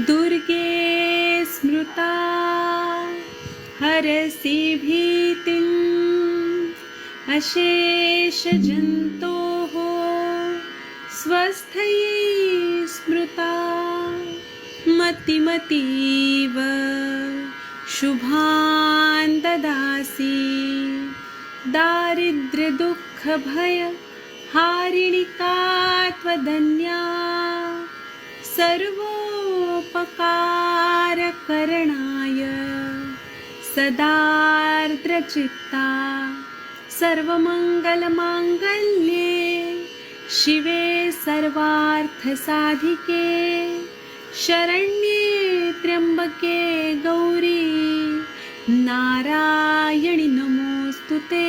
दुर्गे स्मृता हरसि भीतिम् अशेषजन्तोः स्वस्थये स्मृता मतिमतीव शुभान् ददासि दारिद्र्यदुःखभय हारिणिका त्वदन्या सर्वोपकारकरणाय सदार्द्रचित्ता सर्वमङ्गलमाङ्गल्ये शिवे सर्वार्थसाधिके शरण्ये त्र्यम्बके गौरी नारायणि नमोस्तुते।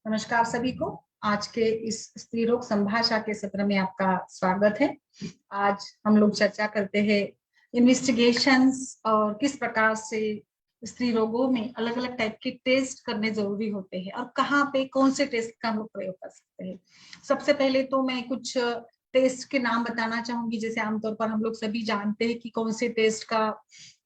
नमस्कार सभी को। आज के इस स्त्री रोग संभाषा के सत्र में आपका स्वागत है। आज हम लोग चर्चा करते हैं इन्वेस्टिगेशंस और किस प्रकार से स्त्री रोगों में अलग अलग टाइप के टेस्ट करने जरूरी होते हैं और कहाँ पे कौन से टेस्ट का हम लोग प्रयोग कर सकते हैं। सबसे पहले तो मैं कुछ टेस्ट के नाम बताना चाहूंगी। जैसे आमतौर पर हम लोग सभी जानते हैं कि कौन से टेस्ट का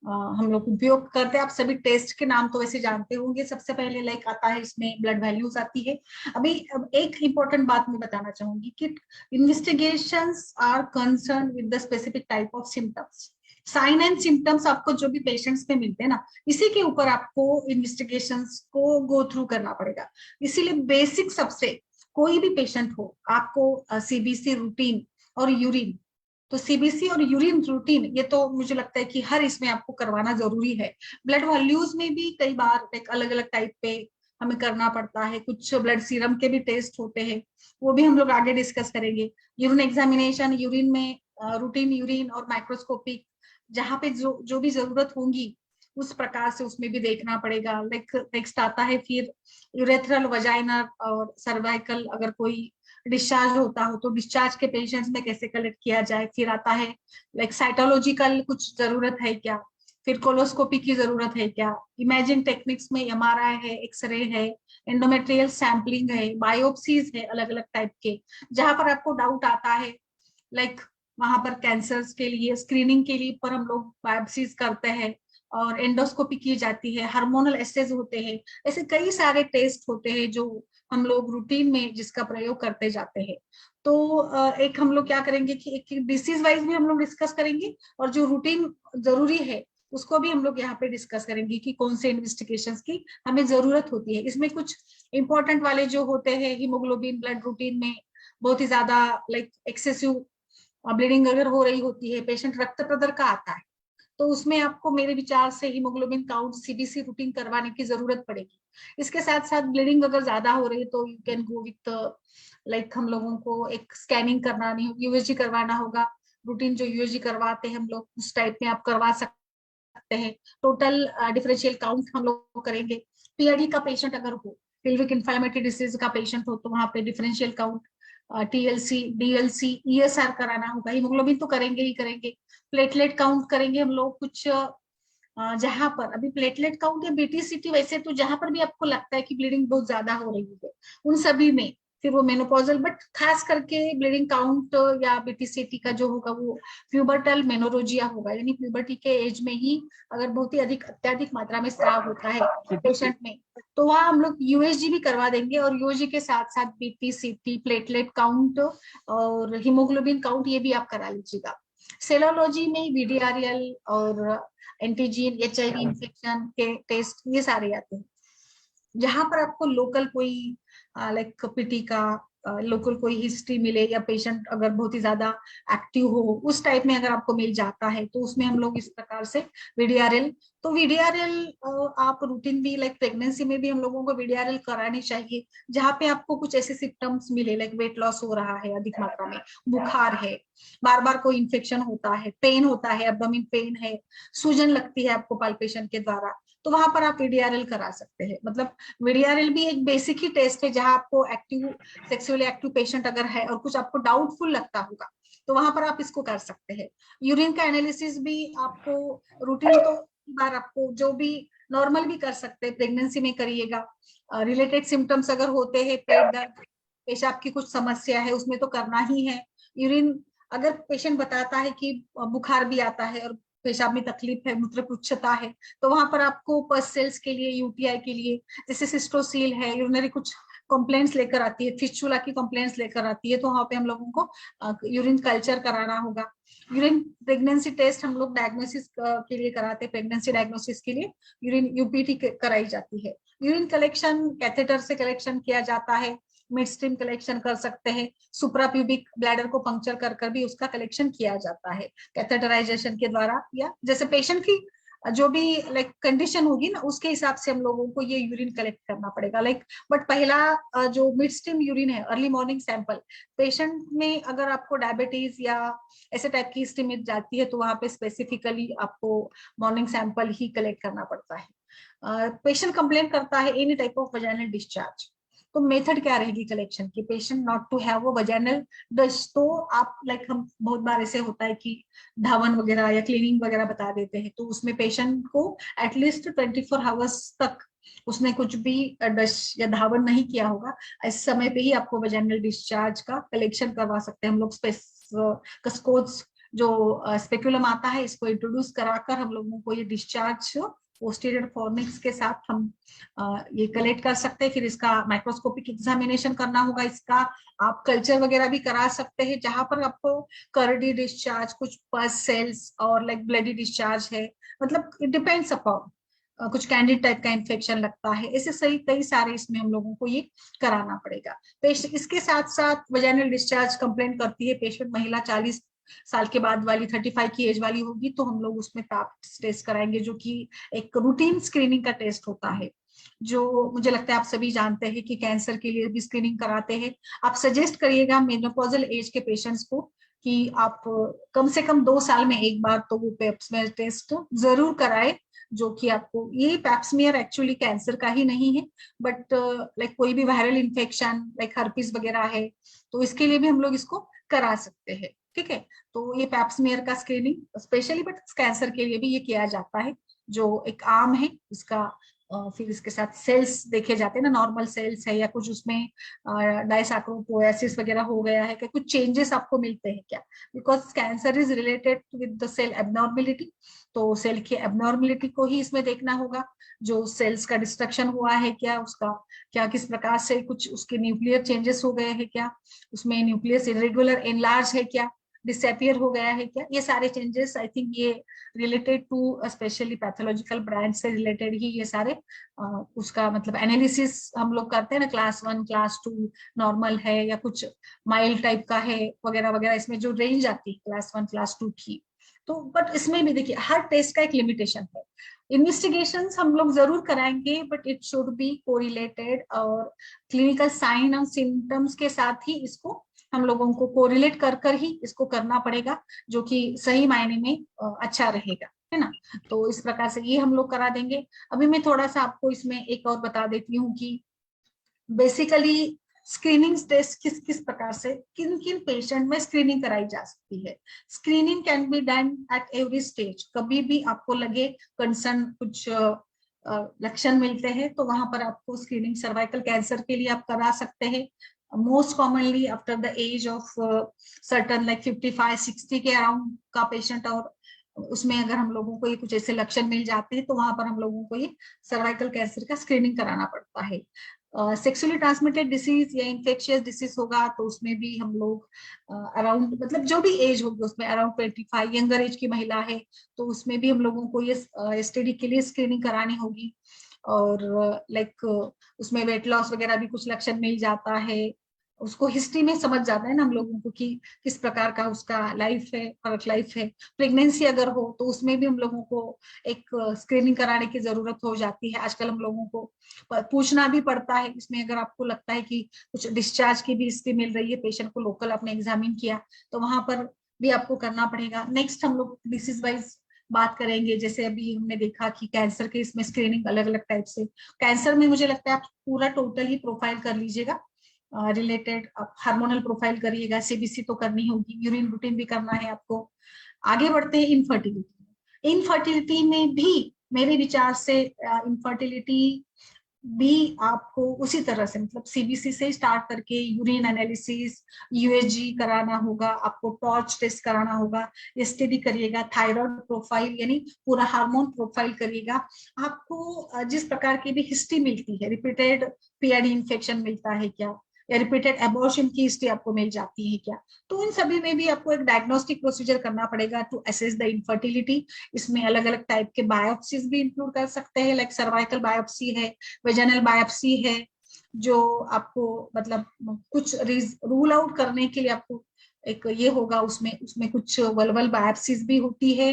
हम लोग उपयोग करते हैं। आप सभी टेस्ट के नाम तो वैसे जानते होंगे। सबसे पहले लाइक आता है, इसमें ब्लड वैल्यूज आती है। अभी एक इंपॉर्टेंट बात मैं बताना चाहूंगी कि investigations are concern with the specific type of symptoms. Sign and symptoms आपको जो भी पेशेंट्स में मिलते हैं ना, इसी के ऊपर आपको इन्वेस्टिगेशंस को गो थ्रू करना पड़ेगा। इसीलिए बेसिक सबसे कोई भी पेशेंट हो, आपको सीबीसी रूटीन और यूरिन, तो सीबीसी और यूरिन रूटीन ये तो मुझे लगता है कि हर इसमें आपको करवाना जरूरी है। ब्लड वैल्यूज में भी कई बार एक अलग अलग टाइप पे हमें करना पड़ता है। कुछ ब्लड सीरम के भी टेस्ट होते हैं, वो भी हम लोग आगे डिस्कस करेंगे। यूरिन एग्जामिनेशन, यूरिन में रूटीन यूरिन और माइक्रोस्कोपिक, जहाँ पे जो भी जरूरत होंगी उस प्रकार से उसमें भी देखना पड़ेगा। नेक्स्ट आता है फिर यूरेथ्रल, वजाइनल और सर्वाइकल, अगर कोई डिस्चार्ज होता हो तो डिस्चार्ज के पेशेंट्स में कैसे कलेक्ट किया जाए। फिर आता है लाइक साइटोलॉजिकल, कुछ जरूरत है क्या, फिर कोलोस्कोपी की जरूरत है क्या, इमेजिंग टेक्निक्स में एमआरआई है, एक्सरे है, एंडोमेट्रियल सैंपलिंग है, बायोप्सीज है अलग अलग टाइप के। जहां पर आपको डाउट आता है लाइक वहां पर कैंसर्स के लिए स्क्रीनिंग के लिए पर हम लोग बायोप्सीज करते हैं और एंडोस्कोपी की जाती है, हार्मोनल एसेज होते हैं। ऐसे कई सारे टेस्ट होते हैं जो हम लोग रूटीन में जिसका प्रयोग करते जाते हैं। तो एक हम लोग क्या करेंगे कि एक डिसीज वाइज भी हम लोग डिस्कस करेंगे और जो रूटीन जरूरी है उसको भी हम लोग यहाँ पे डिस्कस करेंगे कि कौन से इन्वेस्टिगेशंस की हमें जरूरत होती है। इसमें कुछ इंपॉर्टेंट वाले जो होते हैं, हीमोग्लोबिन ब्लड रूटीन में बहुत ही ज्यादा लाइक एक्सेसिव ब्लीडिंग अगर हो रही होती है, पेशेंट रक्त प्रदर का आता है, तो उसमें आपको मेरे विचार से हीमोग्लोबिन काउंट सीबीसी रूटीन करवाने की जरूरत पड़ेगी। इसके साथ साथ ब्लीडिंग अगर ज्यादा हो रही है तो you can go with like हम लोगों को एक स्कैनिंग करवानी होगी, यूएसजी करवाना होगा। रूटीन जो यूएसजी करवाते हैं हम लोग उस टाइप में आप करवा सकते हैं। टोटल डिफरेंशियल काउंट हम लोग करेंगे। पीआईडी का पेशेंट अगर हो, पेल्विक इन्फ्लेमेटरी डिसीज का पेशेंट हो, तो वहां पे differential count, TLC, DLC, ESR कराना होगा। हीमोग्लोबिन तो करेंगे ही करेंगे। प्लेटलेट काउंट करेंगे हम लोग। कुछ जहां पर अभी प्लेटलेट काउंट या बीटीसीटी, वैसे तो जहां पर भी आपको लगता है कि ब्लीडिंग बहुत ज्यादा हो रही है उन सभी में, फिर वो मेनोपॉजल, बट खास करके ब्लीडिंग काउंट या बीटीसीटी का जो होगा वो प्यूबर्टल मेनोरोजिया होगा, यानी प्यूबर्टी के एज में ही अगर बहुत ही अत्यधिक मात्रा में स्राव होता है पेशेंट में, तो वहाँ हम लोग यूएसजी भी करवा देंगे। और यूएसजी के साथ साथ बीटीसीटी, प्लेटलेट काउंट और हीमोग्लोबिन काउंट ये भी आप करा लीजिएगा। सेलोलॉजी में वीडीआरएल और एंटीजीन, एचआईवी इन्फेक्शन के टेस्ट ये सारे आते हैं। जहां पर आपको लोकल कोई लाइक पीटी का लोकल कोई हिस्ट्री मिले या पेशेंट अगर बहुत ही ज्यादा एक्टिव हो, उस टाइप में अगर आपको मिल जाता है तो उसमें हम लोग इस प्रकार से वीडीआरएल, तो वीडीआरएल आप रूटीन भी लाइक प्रेगनेंसी में भी हम लोगों को वीडीआरएल करानी चाहिए। जहाँ पे आपको कुछ ऐसे सिम्टम्स मिले लाइक वेट लॉस हो रहा है अधिक मात्रा में, बुखार है, बार बार कोई इन्फेक्शन होता है, पेन होता है, एब्डोमेन पेन है, सूजन लगती है आपको पाल्पेशन के द्वारा, तो वहां पर आप वीडीआरएल करा सकते हैं। मतलब वीडीआरएल भी एक बेसिक ही टेस्ट है जहां आपको एक्टिव, सेक्सुअली एक्टिव पेशेंट अगर है और कुछ आपको डाउटफुल लगता होगा तो वहां पर आप इसको कर सकते हैं। यूरिन का एनालिसिस भी आपको रूटीन तो बार आपको जो भी नॉर्मल भी कर सकते हैं, प्रेगनेंसी में करिएगा। रिलेटेड सिम्टम्स अगर होते हैं, पेट दर्द, पेशाब की कुछ समस्या है, उसमें तो करना ही है। यूरिन अगर पेशेंट बताता है कि बुखार भी आता है और पेशाब में तकलीफ है, मूत्रपुच्छता है, तो वहां पर आपको पस सेल्स के लिए, यूटीआई के लिए, जैसे सिस्टोसील है, यूरिनरी कुछ कंप्लेंट्स लेकर आती है, फिस्चुला की कंप्लेंट्स लेकर आती है, तो वहां पे हम लोगों को यूरिन कल्चर कराना होगा। यूरिन प्रेगनेंसी टेस्ट हम लोग डायग्नोसिस के लिए कराते हैं, प्रेगनेंसी डायग्नोसिस के लिए यूरिन यूपीटी कराई जाती है। यूरिन कलेक्शन कैथेटर से कलेक्शन किया जाता है, मिड स्ट्रीम कलेक्शन कर सकते हैं, सुप्राप्यूबिक ब्लैडर को पंक्चर कर कर भी उसका कलेक्शन किया जाता है कैथेटराइजेशन के द्वारा, या जैसे पेशेंट की जो भी लाइक कंडीशन होगी ना, उसके हिसाब से हम लोगों को ये यूरिन कलेक्ट करना पड़ेगा। लाइक बट पहला जो मिड स्ट्रीम यूरिन है, अर्ली मॉर्निंग सैंपल, पेशेंट में अगर आपको डायबिटीज या ऐसे टाइप की हिस्ट्री मिल जाती है, तो वहां पे स्पेसिफिकली आपको मॉर्निंग सैंपल ही कलेक्ट करना पड़ता है। पेशेंट कंप्लेन करता है any type of vaginal discharge, तो मेथड क्या रहेगी कलेक्शन की, पेशेंट नॉट टू हैव वो वजाइनल डस्ट, तो आप लाइक हम बहुत बार ऐसे होता है कि धावन वगैरह या क्लीनिंग वगैरह बता देते हैं, तो उसमें पेशेंट को एटलीस्ट 24 आवर्स तक उसने कुछ भी डस्ट या धावन नहीं किया होगा, इस समय पे ही आपको वजाइनल डिस्चार्ज का कलेक्शन करवा सकते हैं हम लोग। कसकोज जो स्पेकुलम आता है, इसको इंट्रोड्यूस कराकर हम लोगों को ये डिस्चार्ज पोस्टीरियर फॉर्निक्स के साथ हम ये कलेक्ट कर सकते हैं। फिर इसका माइक्रोस्कोपिक एग्जामिनेशन करना होगा, इसका आप कल्चर वगैरह भी करा सकते हैं, जहां पर आपको कर्डी डिस्चार्ज, कुछ पस सेल्स और लाइक ब्लडी डिस्चार्ज है, मतलब इट डिपेंड्स अपॉन कुछ कैंडिड टाइप का इन्फेक्शन लगता है, ऐसे सही कई सारे इसमें हम लोगों को ये कराना पड़ेगा। पेशेंट इसके साथ साथ वजाइनल डिस्चार्ज कंप्लेंट करती है पेशेंट, महिला 40 साल के बाद वाली, 35 की एज वाली होगी, तो हम लोग उसमें पैप टेस्ट कराएंगे, जो कि एक रूटीन स्क्रीनिंग का टेस्ट होता है, जो मुझे लगता है आप सभी जानते हैं कि कैंसर के लिए भी स्क्रीनिंग कराते हैं। आप सजेस्ट करिएगा मेनोपॉजल एज के पेशेंट्स को कि आप कम से कम 2 साल में एक बार तो वो पेप्समियर टेस्ट जरूर कराए, जो कि आपको ये पैप्समियर एक्चुअली कैंसर का ही नहीं है, बट लाइक कोई भी वायरल इन्फेक्शन लाइक हर्पीस वगैरह है, तो इसके लिए भी हम लोग इसको करा सकते हैं। ठीक है, तो ये पैप्समियर का स्क्रीनिंग स्पेशली बट कैंसर के लिए भी ये किया जाता है, जो एक आर्म है इसका। फिर इसके साथ सेल्स देखे जाते हैं ना, नॉर्मल सेल्स है या कुछ उसमें डायसैक्रोपोएसिस वगैरह हो गया है क्या, कुछ चेंजेस आपको मिलते हैं क्या, because cancer is related with the cell abnormality, तो सेल की एबनॉर्मेलिटी को ही इसमें देखना होगा, जो सेल्स का डिस्ट्रक्शन हुआ है क्या, उसका क्या किस प्रकार से कुछ उसके न्यूक्लियर चेंजेस हो गए हैं क्या, उसमें न्यूक्लियस इरेगुलर एनलार्ज है क्या, डिसअपियर हो गया है क्या, ये सारे चेंजेस आई थिंक ये related to specially pathological branch से रिलेटेड ही ये सारे उसका मतलब एनालिसिस हम लोग करते हैं ना, क्लास 1 क्लास 2 नॉर्मल है या कुछ माइल्ड टाइप का है वगैरह वगैरह, इसमें जो रेंज आती है क्लास 1 क्लास 2 की। तो बट इसमें भी देखिए हर टेस्ट का एक लिमिटेशन है, इन्वेस्टिगेशंस हम लोग जरूर कराएंगे but it should be correlated और क्लिनिकल साइन और सिम्टम्स के साथ ही इसको हम लोगों को कोरिलेट कर कर ही इसको करना पड़ेगा, जो कि सही मायने में अच्छा रहेगा, है ना। तो इस प्रकार से ये हम लोग करा देंगे। अभी मैं थोड़ा सा आपको इसमें एक और बता देती हूँ कि बेसिकली स्क्रीनिंग टेस्ट किस किस प्रकार से किन किन पेशेंट में स्क्रीनिंग कराई जा सकती है। Screening can be done at every stage, कभी भी आपको लगे कंसर्न कुछ लक्षण मिलते हैं तो वहां पर आपको स्क्रीनिंग सर्वाइकल कैंसर के लिए आप करा सकते हैं। Most commonly after the age of certain like 55-60 के अराउंड का पेशेंट, और उसमें अगर हम लोगों को ये कुछ ऐसे लक्षण मिल जाते हैं तो वहां पर हम लोगों को ये सर्वाइकल कैंसर का स्क्रीनिंग कराना पड़ता है। सेक्सुअली ट्रांसमिटेड डिसीज या इन्फेक्शियस डिसीज होगा तो उसमें भी हम लोग अराउंड मतलब जो भी एज होगी उसमें अराउंड 25 यंगर एज की महिला है तो उसमें भी हम लोगों को ये एसटीडी के लिए स्क्रीनिंग करानी होगी। और लाइक उसमें वेट लॉस वगैरह भी कुछ लक्षण मिल जाता है, उसको हिस्ट्री में समझ जाता है ना हम लोगों को कि किस प्रकार का उसका लाइफ है, वर्क लाइफ है। प्रेगनेंसी अगर हो तो उसमें भी हम लोगों को एक स्क्रीनिंग कराने की जरूरत हो जाती है। आजकल हम लोगों को पूछना भी पड़ता है इसमें, अगर आपको लगता है कि कुछ डिस्चार्ज की भी हिस्ट्री मिल रही है, पेशेंट को लोकल आपने एग्जामिन किया तो वहां पर भी आपको करना पड़ेगा। नेक्स्ट हम लोग डिसीज वाइज बात करेंगे, जैसे अभी हमने देखा कि कैंसर के इसमें स्क्रीनिंग अलग अलग टाइप से, कैंसर में मुझे लगता है आप पूरा टोटल ही प्रोफाइल कर लीजिएगा, रिलेटेड आप हार्मोनल प्रोफाइल करिएगा, सीबीसी तो करनी होगी, यूरिन रूटीन भी करना है आपको। आगे बढ़ते हैं इनफर्टिलिटी में भी मेरे विचार से इनफर्टिलिटी भी आपको उसी तरह से, मतलब सीबीसी से स्टार्ट करके यूरिन एनालिसिस, यूएसजी कराना होगा, आपको टॉर्च टेस्ट कराना होगा, एसटीडी करिएगा, थायराइड प्रोफाइल यानी पूरा हार्मोन प्रोफाइल करिएगा। आपको जिस प्रकार की भी हिस्ट्री मिलती है, रिपीटेड पीआईडी इन्फेक्शन मिलता है क्या, या रिपीटेड एबॉर्शन की हिस्ट्री आपको मिल जाती है क्या, तो इन सभी में भी आपको एक डायग्नोस्टिक प्रोसीजर करना पड़ेगा टू असेस द इनफर्टिलिटी। इसमें अलग अलग टाइप के बायोप्सीज भी इंक्लूड कर सकते हैं, लाइक सर्वाइकल बायोप्सी है, वेजाइनल बायोप्सी है, जो आपको मतलब कुछ रूल आउट करने के लिए आपको एक ये होगा, उसमें उसमें कुछ वल्वल बायोप्सीज भी होती है,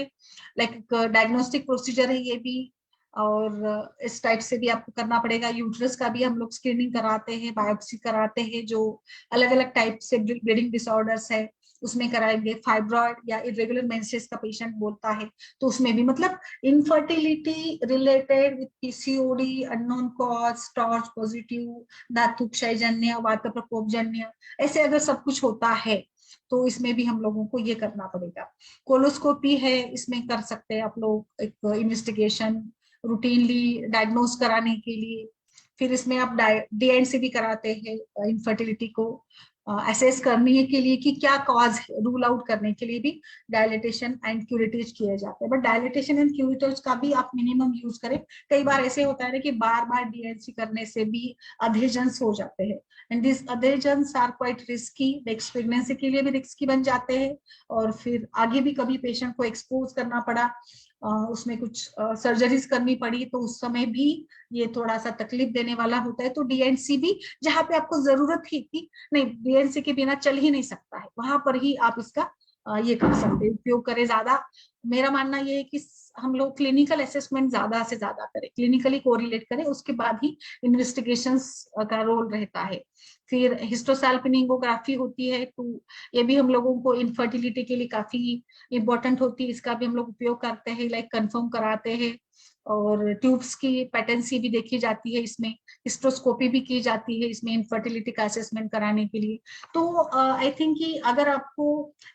लाइक डायग्नोस्टिक प्रोसीजर है ये भी। और इस टाइप से भी आपको करना पड़ेगा। यूट्रस का भी हम लोग स्क्रीनिंग कराते हैं, बायोप्सी कराते हैं, जो अलग अलग टाइप से ब्लीडिंग डिसऑर्डर्स है उसमें कराएंगे। फाइब्रॉइड या इरेगुलर मेंसेस का पेशेंट बोलता है तो उसमें भी, मतलब infertility related with PCOD, unknown cause, torch positive, धातु क्षयजन्य, वात प्रकोप जन्य, ऐसे अगर सब कुछ होता है तो इसमें भी हम लोगों को ये करना पड़ेगा। कोलोस्कोपी है, इसमें कर सकते हैं आप लोग एक इन्वेस्टिगेशन रूटीनली डायग्नोज कराने के लिए। फिर इसमें आप डीएनसी भी कराते हैं इनफर्टिलिटी को असेस करने के लिए कि क्या कॉज है, रूल आउट करने के लिए भी डायलिटेशन एंड क्यूरेटिव किए जाते हैं। बट डायलिटेशन एंड क्यूरेटिव का भी आप मिनिमम यूज करें। कई बार ऐसे होता है ना कि बार बार डीएनसी करने से भी अधेजन्स हो जाते हैं, and this adhesions are quite risky, next pregnancy के लिए भी रिस्की बन जाते हैं। और फिर आगे भी कभी पेशेंट को एक्सपोज करना पड़ा, उसमें कुछ सर्जरीज करनी पड़ी, तो उस समय भी ये थोड़ा सा तकलीफ देने वाला होता है। तो डीएनसी भी जहाँ पे आपको जरूरत ही थी, नहीं डीएनसी के बिना चल ही नहीं सकता है, वहां पर ही आप इसका ये कर सकते हैं, उपयोग करें ज्यादा। मेरा मानना ये है कि हम लोग क्लिनिकल असेसमेंट ज्यादा से ज्यादा करें, क्लिनिकली कोरिलेट करें, उसके बाद ही इन्वेस्टिगेशंस का रोल रहता है। फिर हिस्टोसैल्पिनिंगोग्राफी होती है, तो ये भी हम लोगों को इनफर्टिलिटी के लिए काफी इंपॉर्टेंट होती है, इसका भी हम लोग उपयोग करते हैं, लाइक कंफर्म कराते हैं। और ट्यूब्स की पेटेंसी भी देखी जाती है इसमें, हिस्ट्रोस्कोपी भी की जाती है इसमें इनफर्टिलिटी का असेसमेंट कराने के लिए। तो आई थिंक कि अगर आपको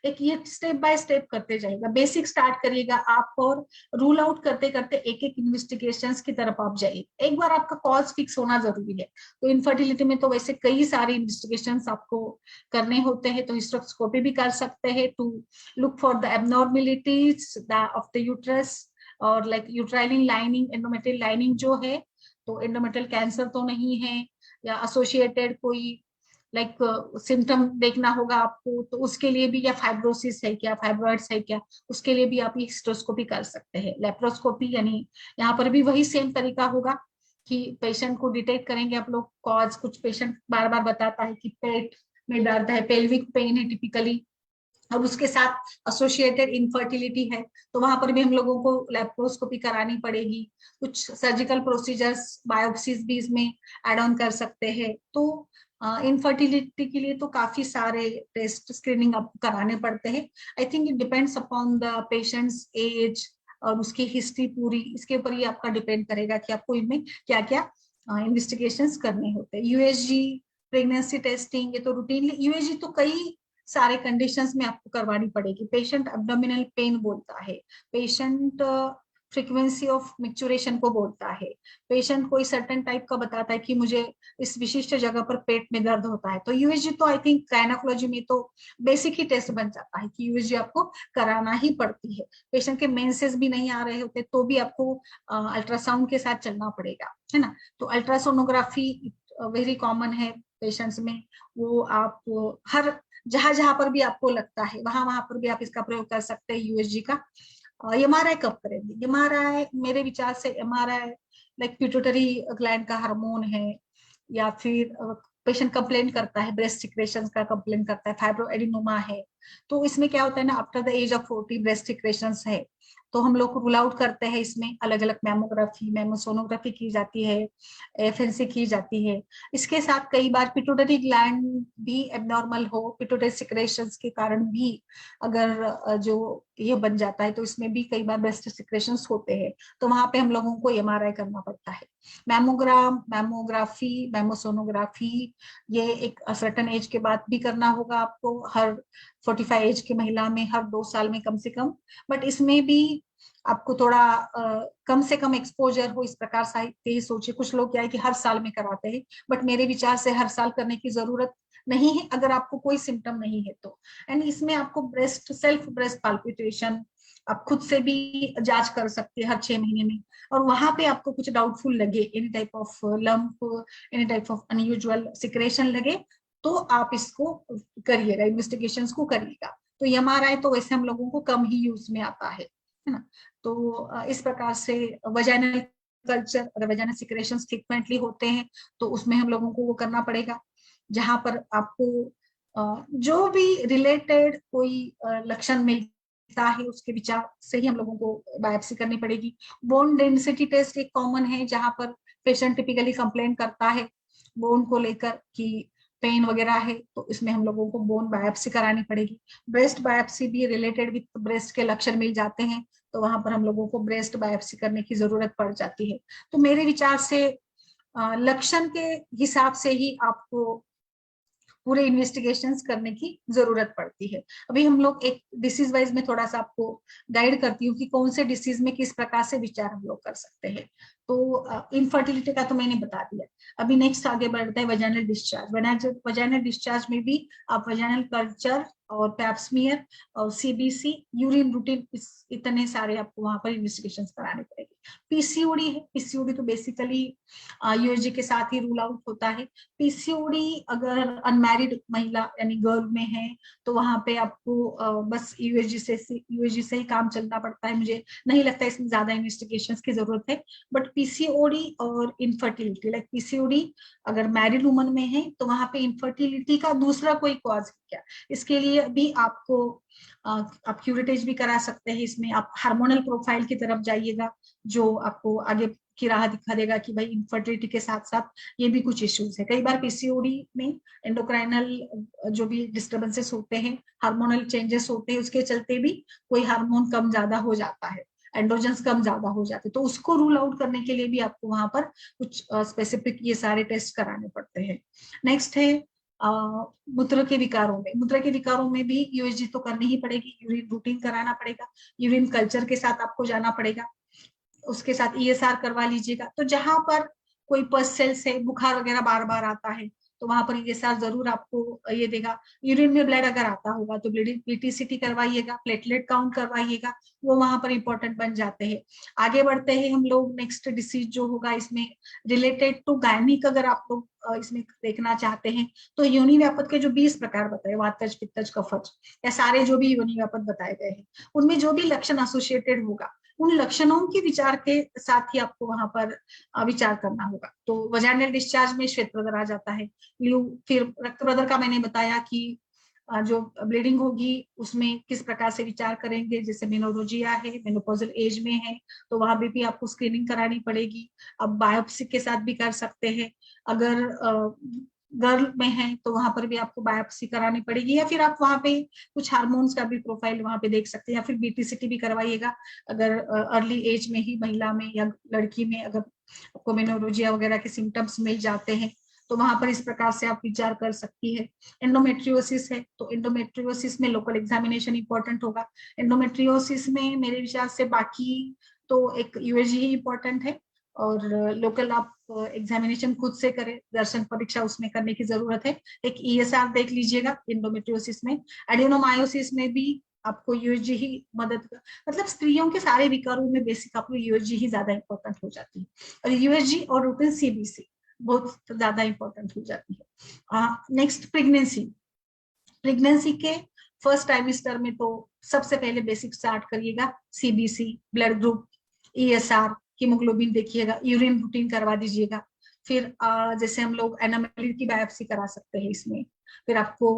एक ये स्टेप बाय स्टेप करते जाएगा, बेसिक स्टार्ट करिएगा आप, और रूल आउट करते करते एक एक इन्वेस्टिगेशंस की तरफ आप जाइए। एक बार आपका कॉज फिक्स होना जरूरी है। तो इनफर्टिलिटी में तो वैसे कई सारे इन्वेस्टिगेशंस आपको करने होते हैं, तो हिस्ट्रोस्कोपी भी कर सकते हैं to look for the abnormalities of the uterus, और like uterine lining, endometrial lining जो है, तो एंडोमेट्रियल कैंसर तो नहीं है, या एसोसिएटेड कोई लाइक सिम्टम देखना होगा आपको, तो उसके लिए भी, या फाइब्रोसिस है क्या, फाइब्रॉइड्स है क्या, उसके लिए भी आप हिस्ट्रोस्कोपी कर सकते हैं। लेप्रोस्कोपी यानी यहाँ पर भी वही सेम तरीका होगा कि पेशेंट को डिटेक्ट करेंगे आप लोग कॉज। कुछ पेशेंट बार बार बताता है कि पेट में दर्द है, पेल्विक पेन है टिपिकली, और उसके साथ एसोसिएटेड इनफर्टिलिटी है, तो वहां पर भी हम लोगों को लेप्रोस्कोपी करानी पड़ेगी। कुछ सर्जिकल प्रोसीजर्स, बायोप्सीज भी इसमें एड ऑन कर सकते हैं। तो इनफर्टिलिटी के लिए तो काफी सारे टेस्ट स्क्रीनिंग आपको कराने पड़ते हैं। I think it depends upon the patient's age और उसकी हिस्ट्री पूरी, इसके ऊपर ही आपका डिपेंड करेगा कि आपको इनमें क्या क्या इन्वेस्टिगेशंस करने होते हैं। यूएसजी, प्रेगनेंसी टेस्टिंग, ये तो रूटीनली, यूएसजी तो कई सारे कंडीशंस में आपको करवानी पड़ेगी। पेशेंट एब्डोमिनल पेन बोलता है, पेशेंट फ्रीक्वेंसी ऑफ मिक्चुरेशन को बोलता है, पेशेंट कोई सर्टेन टाइप का बताता है कि मुझे इस विशिष्ट जगह पर पेट में दर्द होता है, तो यूएसजी तो आई थिंक गायनेकोलॉजी में तो बेसिक ही टेस्ट बन जाता है कि यूएसजी आपको कराना ही पड़ती है। पेशेंट के मेंसेस भी नहीं आ रहे होते तो भी आपको अल्ट्रासाउंड के साथ चलना पड़ेगा, है ना। तो अल्ट्रासोनोग्राफी वेरी कॉमन है पेशेंट्स में, वो आप हर जहां जहां पर भी आपको लगता है वहां वहां पर भी आप इसका प्रयोग कर सकते हैं यूएसजी का। एमआरआई कब करेंगे? एमआरआई मेरे विचार से एमआरआई लाइक पिट्यूटरी ग्लैंड का हार्मोन है, या फिर पेशेंट कंप्लेन करता है ब्रेस्ट सिक्रेशन का, कंप्लेन करता है फाइब्रोएडिनोमा है, तो इसमें क्या होता है ना, after the age of 40 breast secretion है, तो हम लोग रूल आउट करते हैं इसमें अलग अलग मैमोग्राफी, मैमोसोनोग्राफी की जाती है, एफएनसी की जाती है। इसके साथ कई बार पिट्यूटरी ग्लैंड भी एबनॉर्मल हो, पिट्यूटरी सिक्रेशंस के कारण भी अगर जो ये बन जाता है, तो इसमें भी कई बार ब्रेस्ट सिक्रेशंस होते हैं, तो वहां पे हम लोगों को एमआरआई करना पड़ता है। मैमोग्राम, मैमोग्राफी, मैमोसोनोग्राफी, ये एक सर्टेन एज के बाद भी करना होगा आपको, हर 45 एज की महिला में हर 2 साल में कम से कम, बट इसमें भी आपको थोड़ा कम से कम एक्सपोजर हो, इस प्रकार से ही सोचिए। कुछ लोग क्या है कि हर साल में कराते हैं, बट मेरे विचार से हर साल करने की जरूरत नहीं है अगर आपको कोई सिम्टम नहीं है तो। एंड इसमें आपको सेल्फ ब्रेस्ट पाल्पिटेशन आप खुद से भी जांच कर सकते हैं हर 6 महीने में। और वहां पे आपको कुछ डाउटफुल लगे, any type of lump, any type of unusual secretion लगे, तो आप इसको करिएगा, इन्वेस्टिगेशंस को करिएगा। तो एमआरआई तो वैसे हम लोगों को कम ही यूज में आता है ना। तो इस प्रकार से वजाइनल कल्चर, अगर वजाइनल सिक्रेशंस फ्रीक्वेंटली होते हैं तो उसमें हम लोगों को वो करना पड़ेगा। जहां पर आपको जो भी रिलेटेड कोई लक्षण मिलता है उसके विचार से ही हम लोगों को बायोप्सी करनी पड़ेगी। बोन डेंसिटी टेस्ट एक कॉमन है, जहां पर पेशेंट टिपिकली कंप्लेन करता है बोन को लेकर कि पेन वगैरह है, तो इसमें हम लोगों को बोन बायोप्सी करानी पड़ेगी। ब्रेस्ट बायोप्सी भी रिलेटेड विथ ब्रेस्ट के लक्षण मिल जाते हैं, तो वहां पर हम लोगों को ब्रेस्ट बायोप्सी करने की जरूरत पड़ जाती है। तो मेरे विचार से लक्षण के हिसाब से ही आपको पूरे इन्वेस्टिगेशंस करने की जरूरत पड़ती है। अभी हम लोग एक डिसीज वाइज में थोड़ा सा आपको गाइड करती हूँ कि कौन से डिसीज में किस प्रकार से विचार हम लोग कर सकते हैं। तो इनफर्टिलिटी का तो मैंने बता दिया। अभी नेक्स्ट आगे बढ़ता है वजाइनल डिस्चार्ज। वजाइनल डिस्चार्ज में भी आप वजाइनल कल्चर और पैप्समियर और सीबीसी, यूरिन रूटीन, इतने सारे आपको वहां पर इन्वेस्टिगेशन कराने पड़ेंगे। पीसीओडी है, पीसीओडी तो बेसिकली यूएसजी के साथ ही रूल आउट होता है। पीसीओडी अगर अनमैरिड महिला यानी गर्ल में है तो वहां पे आपको बस यूएसजी से ही काम चलना पड़ता है। मुझे नहीं लगता इसमें ज्यादा इन्वेस्टिगेशंस की जरूरत है। बट पीसीओडी और इनफर्टिलिटी, लाइक पीसीओडी अगर मैरिड वुमन में है तो वहां पे इनफर्टिलिटी का दूसरा कोई कॉज है क्या, इसके लिए भी आपको आप क्यूरेटेज भी करा सकते हैं। इसमें आप हार्मोनल प्रोफाइल की तरफ जाइएगा, जो आपको आगे की राह दिखा देगा कि भाई इनफर्टिलिटी के साथ साथ ये भी कुछ इश्यूज है। कई बार पीसीओडी में एंडोक्राइनल जो भी डिस्टर्बेंसेस होते हैं, हार्मोनल चेंजेस होते हैं, उसके चलते भी कोई हार्मोन कम ज्यादा हो जाता है, एंड्रोजन्स कम ज्यादा हो जाते हैं, तो उसको रूल आउट करने के लिए भी आपको वहां पर कुछ स्पेसिफिक ये सारे टेस्ट कराने पड़ते हैं। नेक्स्ट है मूत्र के विकारों में। मूत्र के विकारों में भी यूएसजी तो करनी ही पड़ेगी, यूरिन रूटीन कराना पड़ेगा, यूरिन कल्चर के साथ आपको जाना पड़ेगा, उसके साथ ईएसआर करवा लीजिएगा। तो जहां पर कोई पस सेल्स है, बुखार वगैरह बार बार आता है, तो वहां पर ईएसआर जरूर आपको ये देगा। यूरिन में ब्लड अगर आता होगा तो बीटीसीटी करवाइएगा, प्लेटलेट काउंट करवाइएगा, वो वहां पर इंपॉर्टेंट बन जाते हैं। आगे बढ़ते हैं हम लोग, नेक्स्ट डिसीज जो होगा इसमें रिलेटेड टू गायनिक, अगर आप लोग इसमें देखना चाहते हैं तो योनि व्यापत के जो 20 प्रकार बताए, वातज, पित्तज, कफज, या सारे जो भी योनि व्यापत बताए गए हैं, उनमें जो भी लक्षण एसोसिएटेड होगा उन लक्षणों के विचार के साथ ही आपको वहां पर विचार करना होगा। तो वजाइनल डिस्चार्ज में श्वेत प्रदर आ जाता है। फिर रक्त प्रदर का मैंने बताया कि जो ब्लीडिंग होगी उसमें किस प्रकार से विचार करेंगे। जैसे मेनोरोजिया है, मेनोपॉजल एज में है, तो वहां भी आपको स्क्रीनिंग करानी पड़ेगी। अब बायोप्सी के साथ भी कर सकते हैं। अगर गर्ल में है तो वहां पर भी आपको बायोप्सी करानी पड़ेगी, या फिर आप वहां पे कुछ हार्मोन्स का भी प्रोफाइल वहां पे देख सकते हैं, या फिर बीटीसीटी भी करवाइएगा अगर अर्ली एज में ही महिला में या लड़की में अगर आपको मेनोरोजिया वगैरह के सिम्टम्स मिल जाते हैं, तो वहां पर इस प्रकार से आप विचार कर सकती है। एंडोमेट्रियोसिस है तो एंडोमेट्रियोसिस में लोकल एग्जामिनेशन इंपॉर्टेंट होगा। एंडोमेट्रियोसिस में मेरे विचार से बाकी तो एक यूएसजी ही इंपॉर्टेंट है, और लोकल आप एग्जामिनेशन खुद से करें, दर्शन परीक्षा उसमें करने की जरूरत है। एक ईएसआर देख लीजिएगा एंडोमेट्रियोसिस में। एडिनोमायोसिस में भी आपको यूएसजी ही मदद, मतलब स्त्रियों के सारे विकारों में बेसिक आपको यूएसजी ही ज्यादा इंपॉर्टेंट हो जाती है, और यूएसजी और रूटीन सीबीसी बहुत ज्यादा इंपॉर्टेंट हो जाती है। Next pregnancy. प्रेगनेंसी के फर्स्ट ट्राइमेस्टर में तो सबसे पहले बेसिक स्टार्ट करिएगा, CBC, blood group, ESR, haemoglobin देखिएगा, यूरिन रूटीन करवा दीजिएगा। फिर जैसे हम लोग एनोमली की बायोप्सी करा सकते हैं इसमें। फिर आपको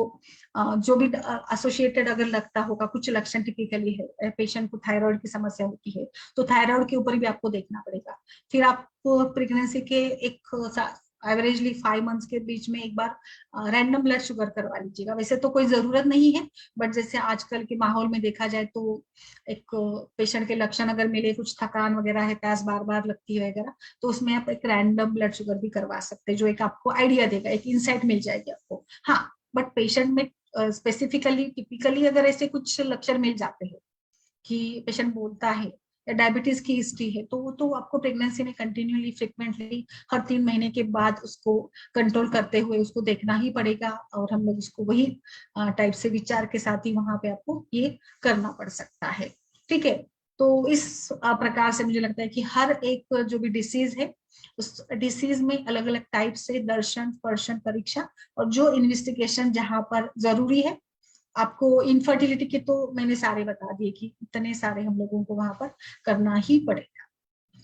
जो भी एसोसिएटेड अगर लगता होगा, कुछ लक्षण टिपिकली है, पेशेंट को थायराइड की समस्या होती है तो थायराइड के ऊपर भी आपको देखना पड़ेगा। फिर आपको प्रेगनेंसी के एक एवरेजली 5 मंथ्स के बीच में एक बार रैंडम ब्लड शुगर करवा लीजिएगा। वैसे तो कोई जरूरत नहीं है, बट जैसे आजकल के माहौल में देखा जाए तो एक पेशेंट के लक्षण अगर मिले, कुछ थकान वगैरह है, प्यास बार बार लगती है वगैरह, तो उसमें आप एक रैंडम ब्लड शुगर भी करवा सकते हैं, जो एक आपको आइडिया देगा, एक इंसाइट मिल जाएगी आपको। हाँ, बट पेशेंट में स्पेसिफिकली टिपिकली अगर ऐसे कुछ लक्षण मिल जाते हैं कि पेशेंट बोलता है या डायबिटीज की हिस्ट्री है, तो वो तो आपको प्रेगनेंसी में कंटिन्यूली फ्रिक्वेंटली हर 3 महीने के बाद उसको कंट्रोल करते हुए उसको देखना ही पड़ेगा, और हम लोग उसको वही टाइप से विचार के साथ ही वहां पे आपको ये करना पड़ सकता है। ठीक है, तो इस प्रकार से मुझे लगता है कि हर एक जो भी डिसीज है उस डिसीज में अलग अलग टाइप से दर्शन स्पर्शन परीक्षा और जो इन्वेस्टिगेशन जहां पर जरूरी है। आपको इनफर्टिलिटी के तो मैंने सारे बता दिए कि इतने सारे हम लोगों को वहां पर करना ही पड़ेगा।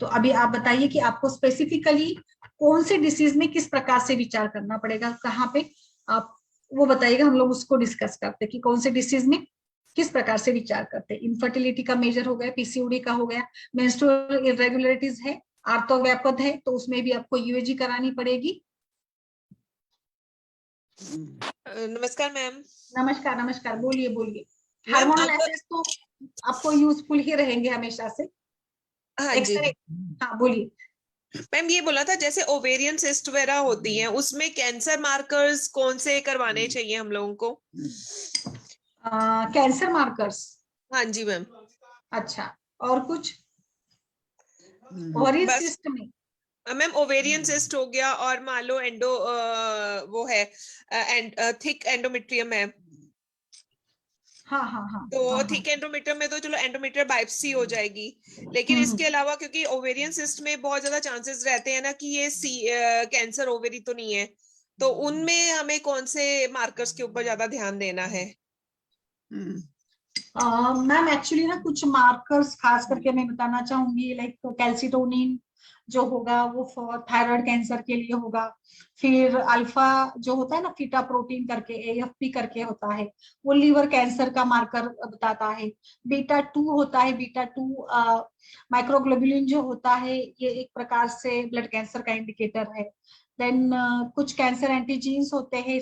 तो अभी आप बताइए कि आपको स्पेसिफिकली कौन से डिसीज में किस प्रकार से विचार करना पड़ेगा, कहाँ पे आप वो बताइएगा, हम लोग उसको डिस्कस करते कि कौन से डिसीज में किस प्रकार से विचार करते हैं। इनफर्टिलिटी का मेजर हो गया, पीसीओडी का हो गया, मेंस्ट्रुअल इरेगुलरिटीज है, आर्थोव्यापद है, तो उसमें भी आपको यूएजी करानी पड़ेगी। नमस्कार मैम। नमस्कार नमस्कार, बोलिए बोलिए। मैम, हार्मोनल आपका- एसेस तो आपको यूजफुल ही रहेंगे हमेशा से। हाँ जी एक्सरे, हाँ बोलिए। मैम, ये बोला था जैसे ओवेरियन सिस्ट वगैरह होती हैं उसमें कैंसर मार्कर्स कौन से करवाने चाहिए हम लोगों को? कैंसर मार्कर्स, हाँ जी मैम। अच्छा, और कुछ ओवरी बस सिस्ट में? मैम, ओवेरियन सिस्ट हो गया और मान लो वो है थिक एंडोमेट्रियम है। हाँ हाँ हाँ तो हाँ हाँ। थिक एंडोमेट्रियम में तो चलो एंडोमेट्रियल बायोप्सी हो जाएगी, लेकिन हम्म, इसके अलावा क्योंकि ओवेरियन सिस्ट में बहुत ज्यादा चांसेस रहते हैं ना कि ये कैंसर ओवेरी तो नहीं है, तो उनमें हमें कौन से मार्कर्स के ऊपर ज्यादा ध्यान देना है? मैम एक्चुअली ना कुछ मार्कर्स खास करके मैं बताना चाहूंगी, लाइक कैल्सिटोनिन जो होगा वो फॉर थायराइड कैंसर के लिए होगा। फिर अल्फा जो होता है ना, फीटा प्रोटीन करके एएफपी करके होता है, वो लीवर कैंसर का मार्कर बताता है। बीटा 2 होता है, बीटा 2 माइक्रोग्लोबुलिन जो होता है, ये एक प्रकार से ब्लड कैंसर का इंडिकेटर है। देन कुछ कैंसर एंटीजीन्स होते हैं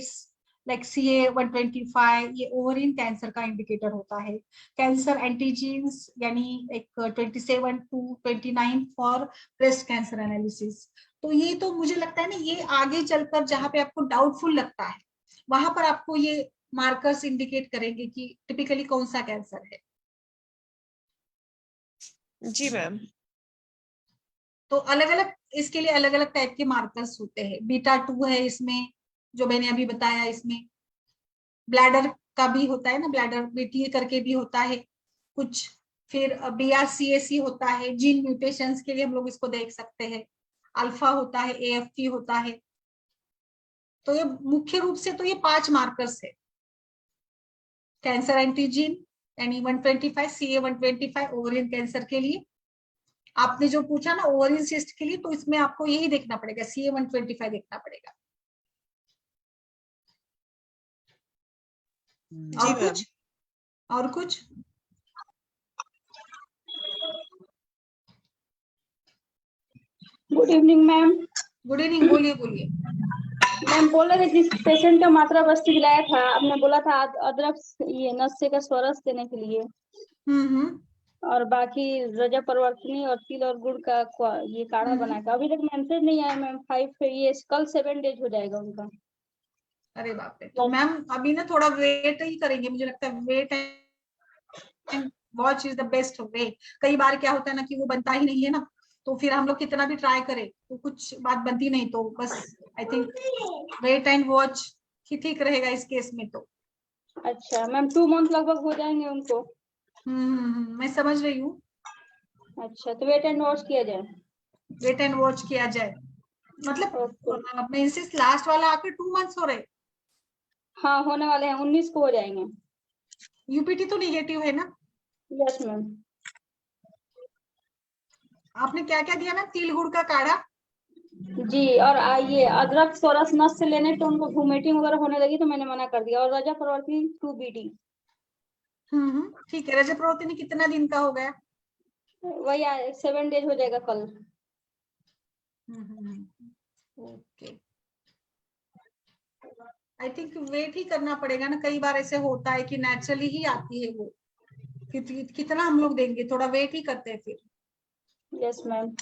लाइक CA-125, ये ओवरिन कैंसर का इंडिकेटर होता है। कैंसर एंटीजीन्स यानी एक 27 to 29 for breast cancer analysis. तो ये तो मुझे लगता है ना, ये आगे चलकर जहां पे आपको डाउटफुल लगता है वहां पर आपको ये मार्कर्स इंडिकेट करेंगे कि टिपिकली कौन सा कैंसर है। जी मैम। तो अलग अलग इसके लिए अलग अलग टाइप के मार्कर्स होते हैं। बीटा 2 है इसमें, जो मैंने अभी बताया। इसमें ब्लैडर का भी होता है ना, ब्लैडर बीटीए करके भी होता है कुछ। फिर BRCAC होता है, जीन म्यूटेशंस के लिए हम लोग इसको देख सकते हैं। अल्फा होता है, AFP होता है। तो ये मुख्य रूप से तो ये 5 मार्कर्स है। कैंसर एंटीजीन यानी 125, CA-125 ओवरियन कैंसर के लिए। आपने जो पूछा ना ओवरियन सिस्ट के लिए, तो इसमें आपको यही देखना पड़ेगा, CA-125 देखना पड़ेगा। जी और मैम। कुछ, और कुछ? Good evening ma'am. Good evening, बोलिए बोलिए। मैम बोल रहे थे जिस पेशेंट का मात्रा बस्ती दिलाया था, आपने बोला था अदरक ये नशे का स्वरस देने के लिए, और बाकी रजा परवर्तनी और तिल और गुड़ का ये काढ़ा बनाया था। अभी तक मैसेज नहीं आया मैम। 5 ये कल 7 डेज हो जाएगा उनका। अरे बाप रे, तो मैम अभी ना थोड़ा वेट ही करेंगे, मुझे लगता है wait and watch is the best way. कई बार क्या होता है ना कि वो बनता ही नहीं है ना, तो फिर हम लोग कितना भी ट्राई करें तो कुछ बात बनती नहीं, तो बस I think wait and watch ही ठीक रहेगा इस केस में तो। अच्छा मैम, 2 मंथ लगभग हो जाएंगे उनको। मैं समझ रही हूँ। अच्छा, तो वेट एंड वॉच किया जाए। वेट एंड वॉच किया जाए, मतलब मेंसेस लास्ट वाला आके 2 मंथ्स हो रहे। हाँ होने वाले हैं, 19 को हो जाएंगे। यूपीटी तो निगेटिव है ना? Yes ma'am. आपने क्या क्या दिया ना, तिल गुड़ का काढ़ा? जी, और ये अदरक सोरस नस से लेने पे उनको वोमिटिंग वगैरह होने लगी तो मैंने मना कर दिया। और रजा परवर्ती 2 BD। ठीक है। रजत प्रवृत्ति कितना दिन का हो गया? वही 7 डेज हो जाएगा कल। ओके, आई थिंक वेट ही करना पड़ेगा ना। कई बार ऐसे होता है कि नेचुरली ही आती है वो, कितना हम लोग देंगे, थोड़ा वेट ही करते हैं फिर। Yes ma'am.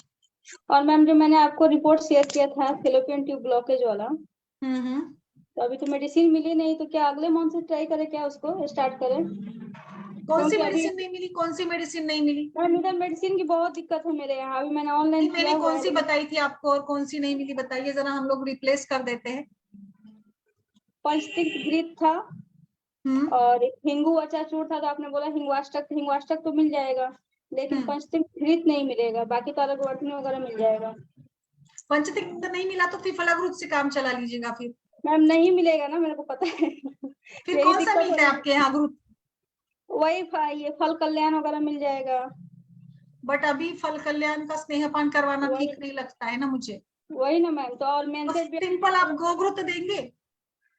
और मैम जो मैंने आपको रिपोर्ट शेयर किया था फेलोपियन ट्यूब ब्लॉकेज वाला, हम्म तो अभी तो मेडिसिन मिली नहीं, तो क्या अगले मंथ से ट्राई करें, क्या उसको स्टार्ट करें? कौन सी क्योंकि अभी मेडिसिन नहीं मिली? कौन सी मेडिसिन नहीं मिली? मैम इधर मेडिसिन की बहुत दिक्कत है मेरे यहाँ। अभी मैंने नहीं, ऑनलाइन मैंने किया हुआ कौन सी है। बताई थी आपको और कौन सी नहीं मिली बताइए जरा, हम लोग रिप्लेस कर देते हैं। पंचतिक घृत था और हिंगू अचाचूर था, तो आपने बोला हिंगवाष्टक, हिंगवाष्टक तो मिल जाएगा, लेकिन पंचतिक घृत नहीं मिलेगा। बाकी तो अलग वर्तनी वगैरह मिल जाएगा। पंचतिक नहीं मिला तो त्रिफलाग्रुत से काम चला लीजिएगा फिर। मैम नहीं मिलेगा ना, मेरे को पता है। फिर यही कौन सा दिक्कत मिलता है हो आपके यहाँ ग्रुप? वही ये फल कल्याण वगैरह मिल जाएगा। बट अभी फल कल्याण का स्नेहपान करवाना वही ठीक नहीं लगता है ना मुझे। वही ना मैम, तो और मेंसेज भी। सिंपल आप गोघृत देंगे,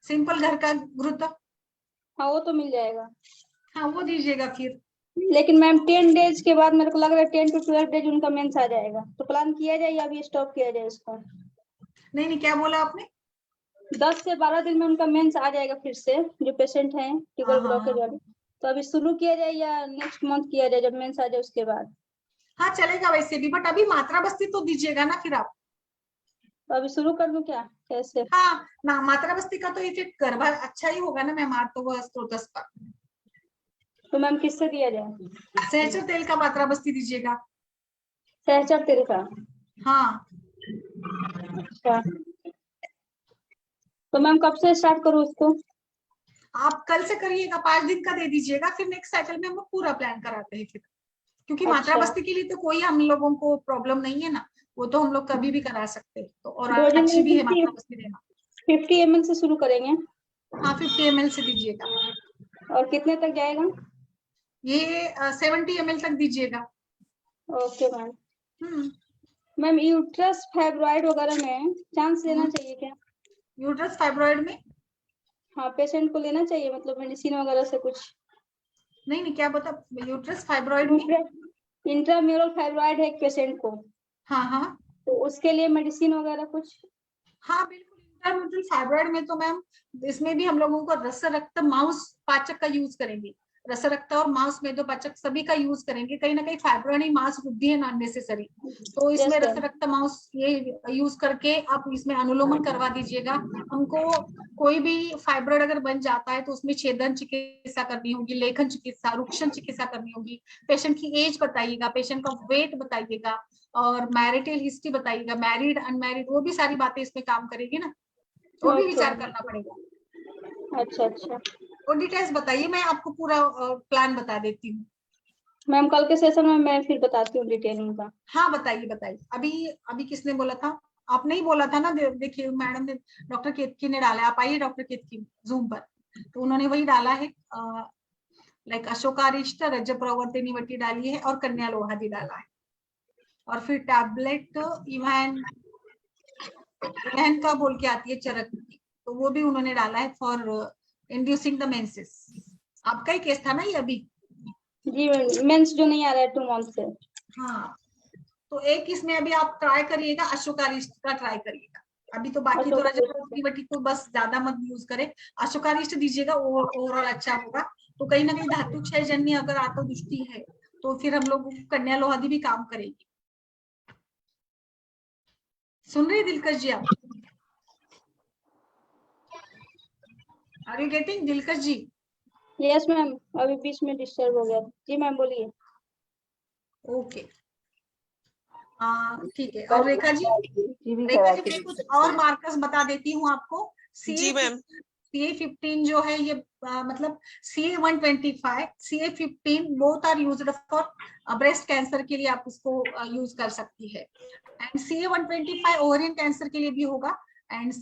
सिंपल घर का घृत। हाँ वो तो मिल जाएगा। हाँ वो दीजिएगा फिर। लेकिन मैम 10 डेज के बाद मेरे को लग रहा है 10 to 12 डेज उनका मेंस आ जाएगा, तो प्लान किया जाए या अभी स्टॉप किया जाए इसको? नहीं, क्या बोला आपने? 10 से 12 दिन में उनका मेंस आ जाएगा फिर से, जो पेशेंट हैं ट्यूबर ब्लॉकेज वाले। तो अभी शुरू किया जाए या नेक्स्ट मंथ किया जाए जब मेंस आ जाए उसके बाद? हाँ चलेगा वैसे भी, बट अभी मात्रा बस्ती तो दीजिएगा ना फिर आप। तो अभी शुरू कर दूं क्या, कैसे? हाँ ना, मात्रा बस्ती का तो इफेक्ट गर्भ अच्छा ही होगा ना मैम, तो वह स्त्रोतस का। तो मैम किससे दिया जाए? सहचर तेल का मात्रा बस्ती दीजिएगा। सहचर तेल का? हाँ। अच्छा, तो मैम कब से स्टार्ट करूँ उसको? आप कल से करिएगा, 5 दिन का दे दीजिएगा, फिर नेक्स्ट साइकिल में हम लोग पूरा प्लान कराते हैं फिर। क्योंकि मात्रा अच्छा। बस्ती के लिए तो कोई हम लोगों को प्रॉब्लम नहीं है ना, वो तो हम लोग कभी भी करा सकते हैं, तो और डोजिंग अच्छी भी है 50 मात्रा बस्ती देना। 50 ml से शुरू करेंगे। हाँ 50 ml से दीजिएगा। और कितने तक जाएगा? ये 70 ml तक दीजिएगा। Okay ma'am. Hmm. Ma'am uterus fibroid वगैरह में चांस लेना चाहिए क्या? यूट्रस फाइब्रॉइड में? हाँ पेशेंट को लेना चाहिए, मतलब मेडिसिन वगैरह से कुछ? नहीं, क्या बता, यूट्रस फाइब्रॉइड में इंट्राम्यूरल फाइब्रॉइड है एक पेशेंट को, हाँ तो उसके लिए मेडिसिन वगैरह कुछ? हाँ बिल्कुल। इंट्राम्यूरल फाइब्रॉइड में तो मैम इसमें भी हम लोगों को रस रक्त मांस पाचक का यूज करेंगे। रस रक्त और मांस मेदो पाचक सभी का यूज करेंगे। कहीं ना कहीं फाइब्रॉइड मांस वृद्धि है नॉन नेसेसरी, तो इसमें रस रक्त मांस ये यूज करके आप इसमें अनुलोमन करवा दीजिएगा। हमको कोई भी फाइब्रॉइड अगर बन जाता है तो उसमें छेदन चिकित्सा करनी होगी, लेखन चिकित्सा, रुक्षण चिकित्सा करनी होगी। पेशेंट की एज बताइएगा, पेशेंट का वेट बताइएगा, और मैरिटल हिस्ट्री बताइएगा, मैरिड अनमैरिड, वो भी सारी बातें इसमें काम करेगी ना, वो भी विचार करना पड़ेगा। अच्छा। और डिटेल्स बताइए, मैं आपको पूरा प्लान बता देती हूँ। मैम कल के सेशन में मैं फिर बताती हूँ डिटेलिंग का। हाँ बताइए। अभी किसने बोला था? आपने ही बोला था ना। देखिए मैडम ने, डॉक्टर केतकी ने डाला है, आप आइए डॉक्टर केतकी जूम पर, तो उन्होंने वही डाला है। लाइक अशोकारिष्ट रज प्रवर्तिनी वटी डाली है और कन्या लोहादी डाला है, और फिर टैबलेट इवैन का बोल के आती है चरक की, तो वो भी उन्होंने डाला है फॉर इंड्यूसिंग द मेंसेस। आपका ही केस था ना ये अभी? जी मेंस जो नहीं आ रहा है 2 मंथ से। हाँ, तो एक इसमें अभी आप ट्राई करिएगा, अशोकारिष्ट का ट्राई करिएगा। अभी तो बाकी तो रजत को बस ज्यादा मत यूज करें, अशोकारिष्ट दीजिएगा, ओवरऑल अच्छा होगा। तो कहीं ना कहीं धातु क्षय जन्य अगर आत्म दृष्टि है तो फिर हम लोग कन्या लोहादी भी काम करेगी। सुन रहे दिलकश जी आप? आर यू गेटिंग दिलकश जी? यस मैम, अभी बीच में डिस्टर्ब हो गया। जी मैम बोलिए। ओके ठीक है। और रेखा जी मैं कुछ और मार्कर्स बता देती हूँ आपको। जी मैम। CA15 जो है ये मतलब CA125, CA15 both are used for breast cancer के लिए, आप उसको यूज कर सकती है। एंड CA125 ओवरियन कैंसर के लिए भी होगा। And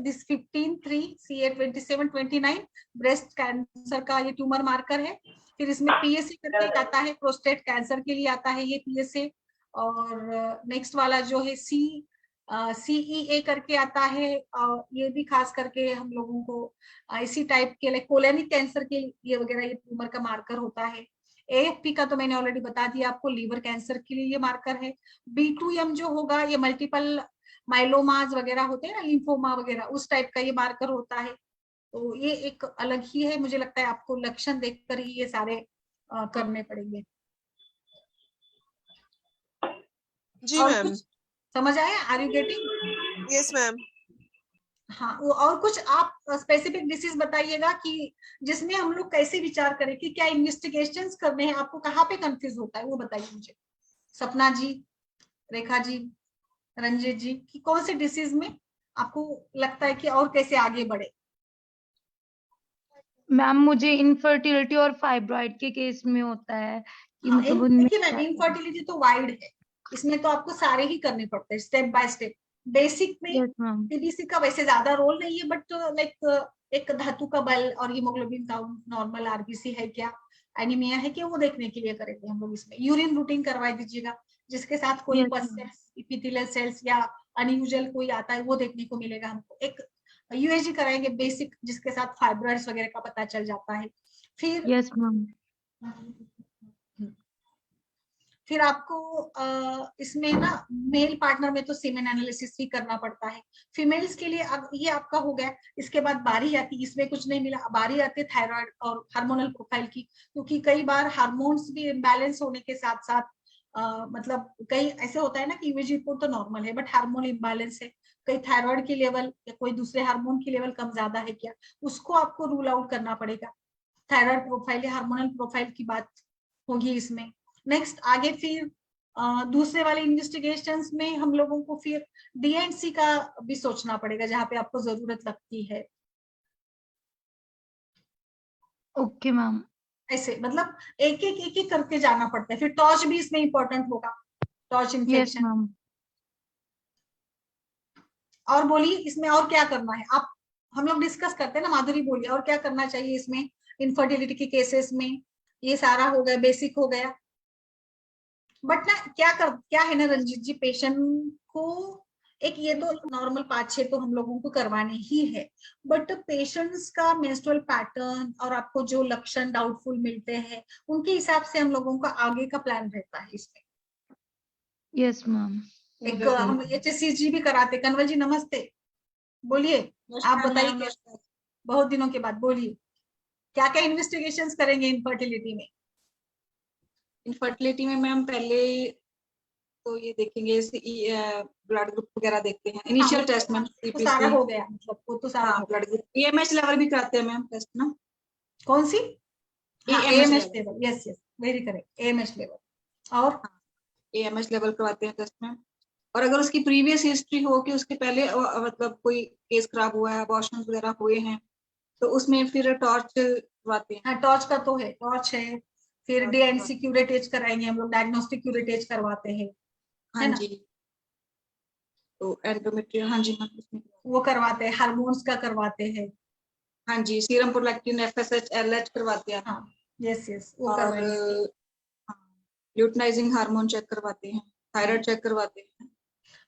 this 15-3 CA27-29 breast cancer का ये ट्यूमर मार्कर है। फिर इसमें PSA करके आता है, प्रोस्टेट कैंसर के लिए आता है ये PSA। और नेक्स्ट वाला जो है CEA करके आता है, ये भी खास करके हम लोगों को इसी टाइप के लाइक कोलोनिक कैंसर के लिए वगैरह ये ट्यूमर का मार्कर होता है। AFP का तो मैंने ऑलरेडी बता दिया आपको, लीवर कैंसर के लिए ये मार्कर है। B2M जो होगा ये मल्टीपल माइलोमाज वगैरह होते हैं ना, लिम्फोमा वगैरह, उस टाइप का ये मार्कर होता है। तो ये एक अलग ही है, मुझे लगता है आपको लक्षण देखकर ही ये सारे करने पड़ेंगे। जी मैम। समझ आया? Are you getting? Yes ma'am. हाँ, और कुछ आप स्पेसिफिक डिसीज बताइएगा कि जिसमें हम लोग कैसे विचार करें कि क्या इन्वेस्टिगेशंस करने हैं, आपको कहाँ पे कंफ्यूज होता है वो बताइए मुझे, सपना जी, रेखा जी, रंजित जी, कि कौन से डिसीज में आपको लगता है कि और कैसे आगे बढ़े। मैम मुझे इनफर्टिलिटी और फाइब्रॉइड के केस में होता है कि हाँ, मतलब उनमें देखिए मैम, इनफर्टिलिटी तो वाइड है, इसमें तो आपको सारे ही करने पड़ते हैं स्टेप बाय स्टेप। बेसिक में यस मैम सीबीसी का वैसे ज्यादा रोल नहीं है, बट लाइक एक धातु का बल और हीमोग्लोबिन काउंट नॉर्मल, आरबीसी है क्या, एनीमिया है क्या, वो देखने के लिए करेंगे हम लोग। इसमें यूरिन रूटीन करवा दीजिएगा, जिसके साथ कोई यस पस मैम सेल्स, इपिथेलियल सेल्स या अनयूजुअल कोई आता है वो देखने को मिलेगा हमको। एक यूएसजी कराएंगे बेसिक, जिसके साथ फाइब्रॉइड्स वगैरह का पता चल जाता है। फिर यस मैम फिर आपको इसमें ना मेल पार्टनर में तो सीमेन एनालिसिस ही करना पड़ता है। फीमेल्स के लिए अब ये आपका हो गया। इसके बाद बारी आती है, इसमें कुछ नहीं मिला, बारी आती है थायराइड और हार्मोनल प्रोफाइल की, क्योंकि कई बार हार्मोन्स भी इम्बैलेंस होने के साथ साथ मतलब कई ऐसे होता है ना कि यूवीजी रिपोर्ट तो नॉर्मल है बट हार्मोन इम्बैलेंस है, कई थायराइड की लेवल या कोई दूसरे हार्मोन की लेवल कम ज्यादा है क्या, उसको आपको रूल आउट करना पड़ेगा। थायराइड प्रोफाइल या हार्मोनल प्रोफाइल की बात होगी इसमें। नेक्स्ट आगे फिर दूसरे वाले इन्वेस्टिगेशंस में हम लोगों को फिर डीएनसी का भी सोचना पड़ेगा, जहाँ पे आपको जरूरत लगती है। ओके मैम ऐसे मतलब एक एक करके जाना पड़ता है। फिर टॉर्च भी इसमें इंपॉर्टेंट होगा, टॉर्च यस इन्फेक्शन। मैम और बोलिए इसमें और क्या करना है आप, हम लोग डिस्कस करते हैं ना, माधुरी बोलिए और क्या करना चाहिए इसमें इनफर्टिलिटी के केसेस में। ये सारा हो गया, बेसिक हो गया, बट ना क्या है ना रंजीत जी, पेशेंट को एक ये तो नॉर्मल 5-6 तो हम लोगों को करवाने ही है, बट पेशेंट्स का मेंस्ट्रुअल पैटर्न और आपको जो लक्षण डाउटफुल मिलते हैं उनके हिसाब से हम लोगों का आगे का प्लान रहता है इसमें। यस मैम एक हम HSCG भी कराते। कन्वल जी नमस्ते, बोलिए आप बताइए क्या, बहुत दिनों के बाद बोलिए क्या क्या इन्वेस्टिगेशंस करेंगे इनफर्टिलिटी में। इनफर्टिलिटी में मैम पहले तो ये देखेंगे ब्लड ग्रुप वगैरह देखते हैं, इनिशियल टेस्ट में तो सारा हो गया, मतलब वो तो सारा हो ब्लड ग्रुप, एएमएच लेवल भी कराते हैं मैम टेस्ट ना। कौन सी? AMH level, yes yes very correct, AMH level. और AMH लेवल करवाते हैं टेस्ट में। और अगर उसकी प्रीवियस हिस्ट्री हो कि उसके पहले मतलब कोई केस खराब हुआ है, अबॉर्शन वगैरह हुए हैं, तो उसमें फिर टॉर्च करवाते हैं। हाँ टॉर्च का तो है, टॉर्च है। फिर डीएनसी क्यूरेटेज कराएंगे हम लोग, डायग्नोस्टिक क्यूरेटेज करवाते हैं, हाँ जी। तो एंडोमेट्रियम, हाँ जी मैम वो करवाते हैं, हार्मोन्स का करवाते हैं। हाँ जी, सीरम प्रोलैक्टिन, FSH, LH करवाते हैं। हाँ यस यस वो और ल्यूटिनाइजिंग हार्मोन चेक करवाते हैं, थायराइड चेक करवाते हैं।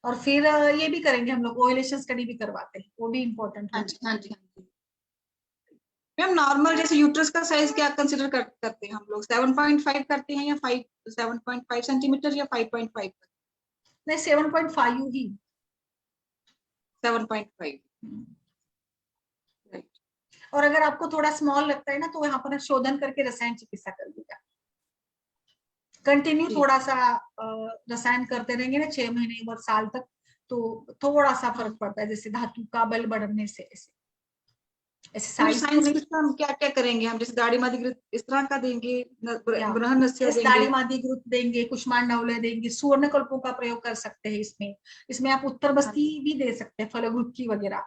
और फिर ये भी करेंगे हम लोग, ओव्यूलेशन स्टडी भी करवाते हैं, वो भी इम्पोर्टेंट है। हाँ जी हाँ जी हाँ जी मैम। नॉर्मल जैसे यूट्रस का साइज क्या कंसीडर करते हैं हम लोग, 7.5 करते हैं या 7.5 सेंटीमीटर या 5.5? नहीं 7.5 ही। 7.5 राइट। और अगर आपको थोड़ा स्मॉल लगता है ना तो यहाँ पर शोधन करके रसायन चिकित्सा कर लीजिएगा। कंटिन्यू थोड़ा सा रसायन करते रहेंगे ना 6 महीने और साल तक, तो थोड़ा सा फर्क पड़ता है, जैसे धातु का बल बढ़ने से। ऐसे साइंस में हम क्या क्या करेंगे, हम जैसे दाढ़ी मादी घृत इस तरह का देंगे, ग्रहण नस्य देंगे, दाढ़ी मादी घृत देंगे, कुष्मांड नवले देंगे, सुवर्ण कल्पों का प्रयोग कर सकते हैं इसमें आप उत्तर बस्ती भी दे सकते हैं, फलगुट की वगैरह,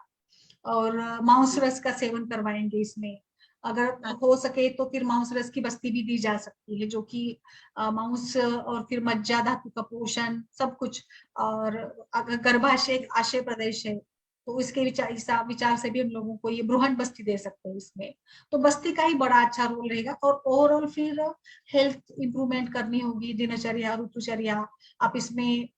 और मांस रस का सेवन करवाएंगे इसमें। अगर हो सके तो फिर मांस रस की बस्ती भी दी जा सकती है, जो कि मांस और फिर मज्जा धातु का पोषण सब कुछ। और अगर गर्भाशय एक आशय प्रदेश है तो इसके विचार से भी हम लोगों को ये बृहन बस्ती दे सकते हैं इसमें। तो बस्ती का ही बड़ा अच्छा रोल रहेगा। और ओवरऑल फिर हेल्थ इंप्रूवमेंट करनी होगी, दिनचर्या, ऋतुचर्या। आप इसमें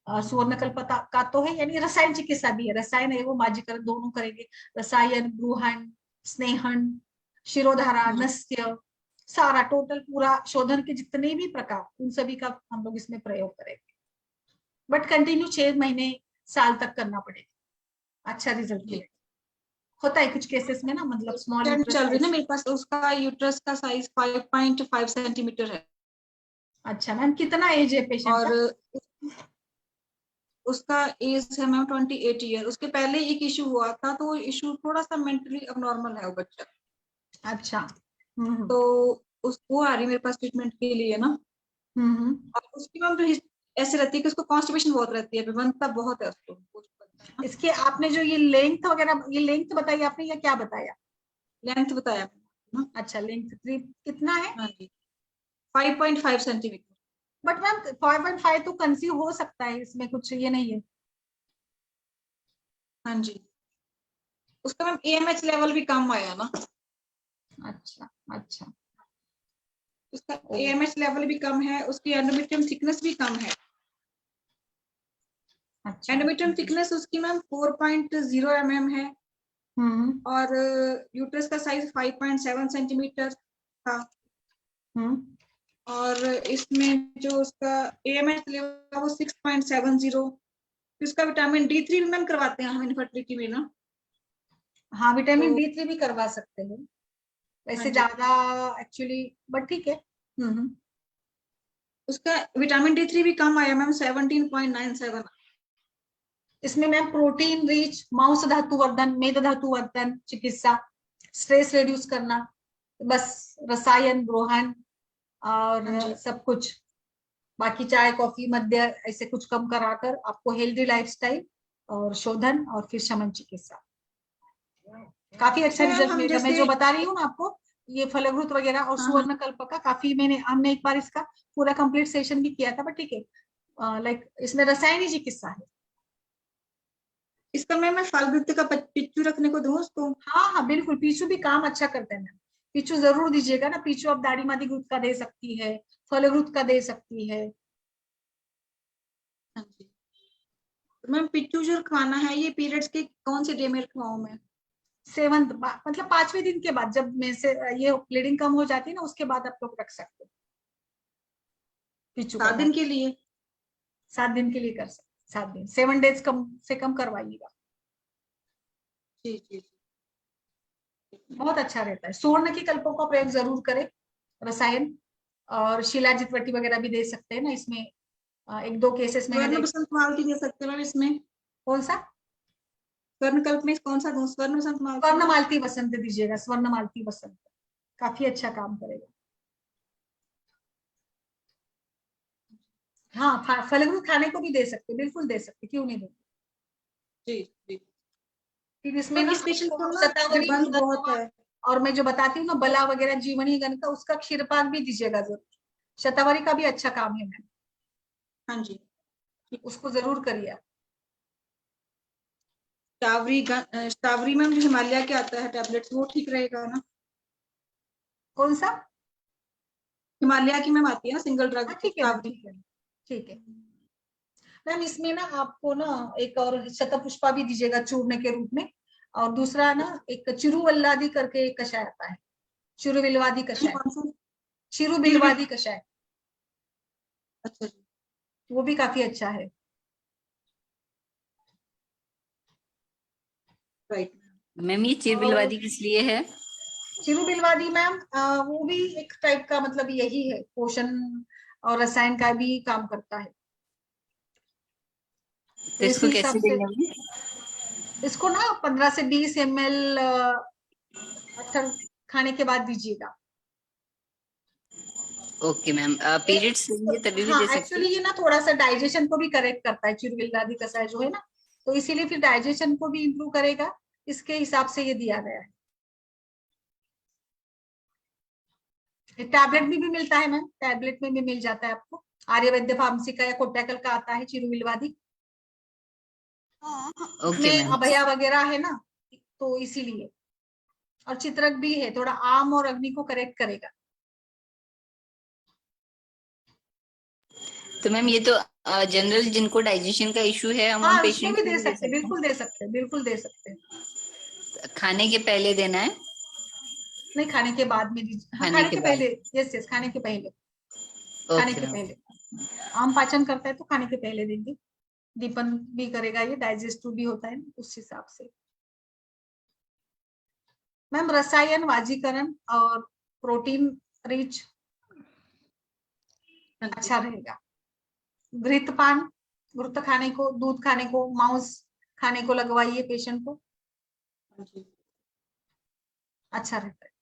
सुवर्णकल्प का तो है, यानी रसायन चिकित्सा भी है, रसायन एवं माजीकरण दोनों करेंगे। रसायन, ब्रूहन, स्नेहन, शिरोधारा, नस्य, सारा टोटल पूरा शोधन के जितने भी प्रकार, उन सभी का हम लोग इसमें प्रयोग करेंगे। बट कंटिन्यू 6 महीने साल तक करना पड़ेगा, अच्छा रिजल्ट होता है कुछ केसेस में ना, मतलब स्मॉल यूट्रस चल रही है ना मेरे पास, उसका यूट्रस का साइज 5.5 सेंटीमीटर है। अच्छा मैम, कितना एज है पेशेंट और उसका एज है मैम 28 ईयर। उसके पहले एक इशू हुआ था, तो इशू थोड़ा सा मेंटली अबनॉर्मल है वो बच्चा। अच्छा। तो वो आ रही मेरे पास ट्रीटमेंट के लिए ना। और उसकी मैम जो ऐसे रहती है कि उसको कॉन्स्टिपेशन बहुत रहती है, विवंतता बहुत है उसको। इसके आपने जो ये लेंथ वगैरह, ये लेंथ बताई आपने या क्या बताया? लेंथ बताया। अच्छा, लेंथ कितना है? हाँ जी, 5.5 सेंटीमीटर। बट मैम 5.5 तो कंसीव हो सकता है, इसमें कुछ ये नहीं है। हाँ जी, उसका मैम AMH लेवल भी कम आया ना। अच्छा अच्छा, उसका AMH लेवल भी कम है, उसकी एंडोमेट्रियम थिकनेस भी कम है। अच्छा। एंडोमेट्रियम थिकनेस उसकी मैम 4.0 mm है। और यूट्रस का साइज 5.7 सेंटीमीटर था। और इसमें जो उसका AMH लेवल वो 6.70। उसका विटामिन D3 भी मैम करवाते हैं हम इनफर्टिलिटी में ना। हाँ, विटामिन D3 भी करवा सकते हैं, वैसे हाँ जी। ज्यादा एक्चुअली, बट ठीक है। उसका विटामिन D3 भी कम आया मैम, 17.97। इसमें मैम प्रोटीन रिच, मांस धातु वर्धन, मेद धातु वर्धन चिकित्सा, स्ट्रेस रिड्यूस करना, बस रसायन ग्रहण और सब कुछ, बाकी चाय कॉफी मध्य ऐसे कुछ कम कराकर आपको हेल्दी लाइफस्टाइल और शोधन और फिर शमन चिकित्सा, काफी अच्छा रिजल्ट मिलेगा। मैं जो बता रही हूँ ना आपको, ये फलग्रुत वगैरह और सुवर्ण कल्प का काफी, हमने एक बार इसका पूरा कंप्लीट सेशन भी किया था, बट ठीक है, लाइक इसमें रसायनी चिकित्सा है। इसका मैं फलवृत्त का पिच्चू रखने को दूं उसको? हाँ हाँ बिल्कुल, पीछू भी काम अच्छा करते हैं मैम, पीछू जरूर दीजिएगा ना। पीछू आप दाढ़ी मादी ग्रुप का दे सकती है, फलग्रुत का दे सकती है। हाँ जी। तो मैम पिच्चू जो खाना है, ये पीरियड्स के कौन से डे में रखवाऊं मैं? 7th, मतलब 5वें दिन के बाद, जब में से ये ब्लीडिंग कम हो जाती है ना, उसके बाद आप लोग रख सकते हो पिच्चू का। 7 दिन के लिए? 7 दिन के लिए कर सकते, 7 दिन, 7 डेज कम से कम करवाइएगा। जी जी। बहुत अच्छा रहता है। सुवर्ण की कल्पों का प्रयोग जरूर करें, रसायन और शिलाजित वटी वगैरह भी दे सकते हैं ना इसमें। 1-2 केसेस मैंने स्वर्ण देखे। बसंत मालती दे सकते हैं मैम इसमें? कौन सा? स्वर्ण कल्प में कौन सा दूं? स्वर्ण बसंत मालती? स्वर्ण मालती वसंत दीजिएगा, स्वर्ण मालती वसंत, काफी अच्छा काम करेगा। हाँ, फलग्रुत खाने को भी दे सकते, बिल्कुल दे सकते, क्यों नहीं देंगे। जी जी। फिर इसमें ना इस पेशेंट को ना शतावरी विभंग बहुत है। और मैं जो बताती हूँ ना बला वगैरह जीवनी गण का, उसका क्षीरपाक भी दीजिएगा जरूर। शतावरी का भी अच्छा काम है मैम, हाँ जी। उसको जरूर करिए आप। स्टावरी मैम जो हिमालय के आता है टैबलेट्स, वो ठीक रहेगा ना? कौन सा? हिमालय की मैम आती है ना सिंगल ड्रग, ठीक है मैम, स्टावरी। ठीक है ठीक है मैम। इसमें ना आपको ना एक और शतपुष्पा भी दीजिएगा चूर्ण के रूप में, और दूसरा ना एक चिरुवल्लादी करके एक कषाय आता है, चिरुविलवादी कषाय, कौन सा? चिरुविलवादी कषाय, अच्छा जी। वो भी काफी अच्छा है। राइट। मैम ये चिरबिलवादी किस लिए है? चिरुबिलवादी मैम वो भी एक टाइप का, मतलब यही है, पोषण और रसायन का भी काम करता है। तो इसको कैसे देंगे? इसको ना 15 से 20 ml आफ्टर खाने के बाद दीजिएगा। ओके मैम, पीरियड्स होंगे तभी भी हाँ, दे सकते एक्चुअली ये ना थोड़ा सा डाइजेशन को भी करेक्ट करता है, चिरुबिलवादी कषाय जो है ना, तो इसीलिए फिर डाइजेशन को भी इम्प्रूव करेगा, इसके हिसाब से ये दिया गया है। टैबलेट भी मिलता है मैम, टैबलेट में भी मिल जाता है आपको, आर्यवैद्य फार्मेसी का या कोट्याकल का आता है चिरुबिलवादी। ओके इसमें मैम। अभया वगैरह है ना, तो इसीलिए, और चित्रक भी है, थोड़ा आम और अग्नि को करेक्ट करेगा। तो मैम ये तो जनरल जिनको डाइजेशन का इशू है हम हाँ, उन उसमें पेशेंट भी को दे भी दे सकते, सकते बिल्कुल दे सकते, बिल्कुल दे सकते। हैं? खाने के पहले देना है? नहीं, खाने के बाद में दीजिए। हाँ, खाने खाने के के बाद। पहले, यस यस, खाने के पहले, खाने ओके के मैम। पहले। आम पाचन करता है तो खाने के पहले देंगे, दीपन भी करेगा, ये डाइजेस्टिव भी होता है ना, उस हिसाब से। मैम रसायन वाजीकरण और प्रोटीन रिच अच्छा रहेगा। घृतपान घृत खाने को, दूध खाने को, मांस खाने को लगवाइए पेशेंट को, अच्छा रहता है।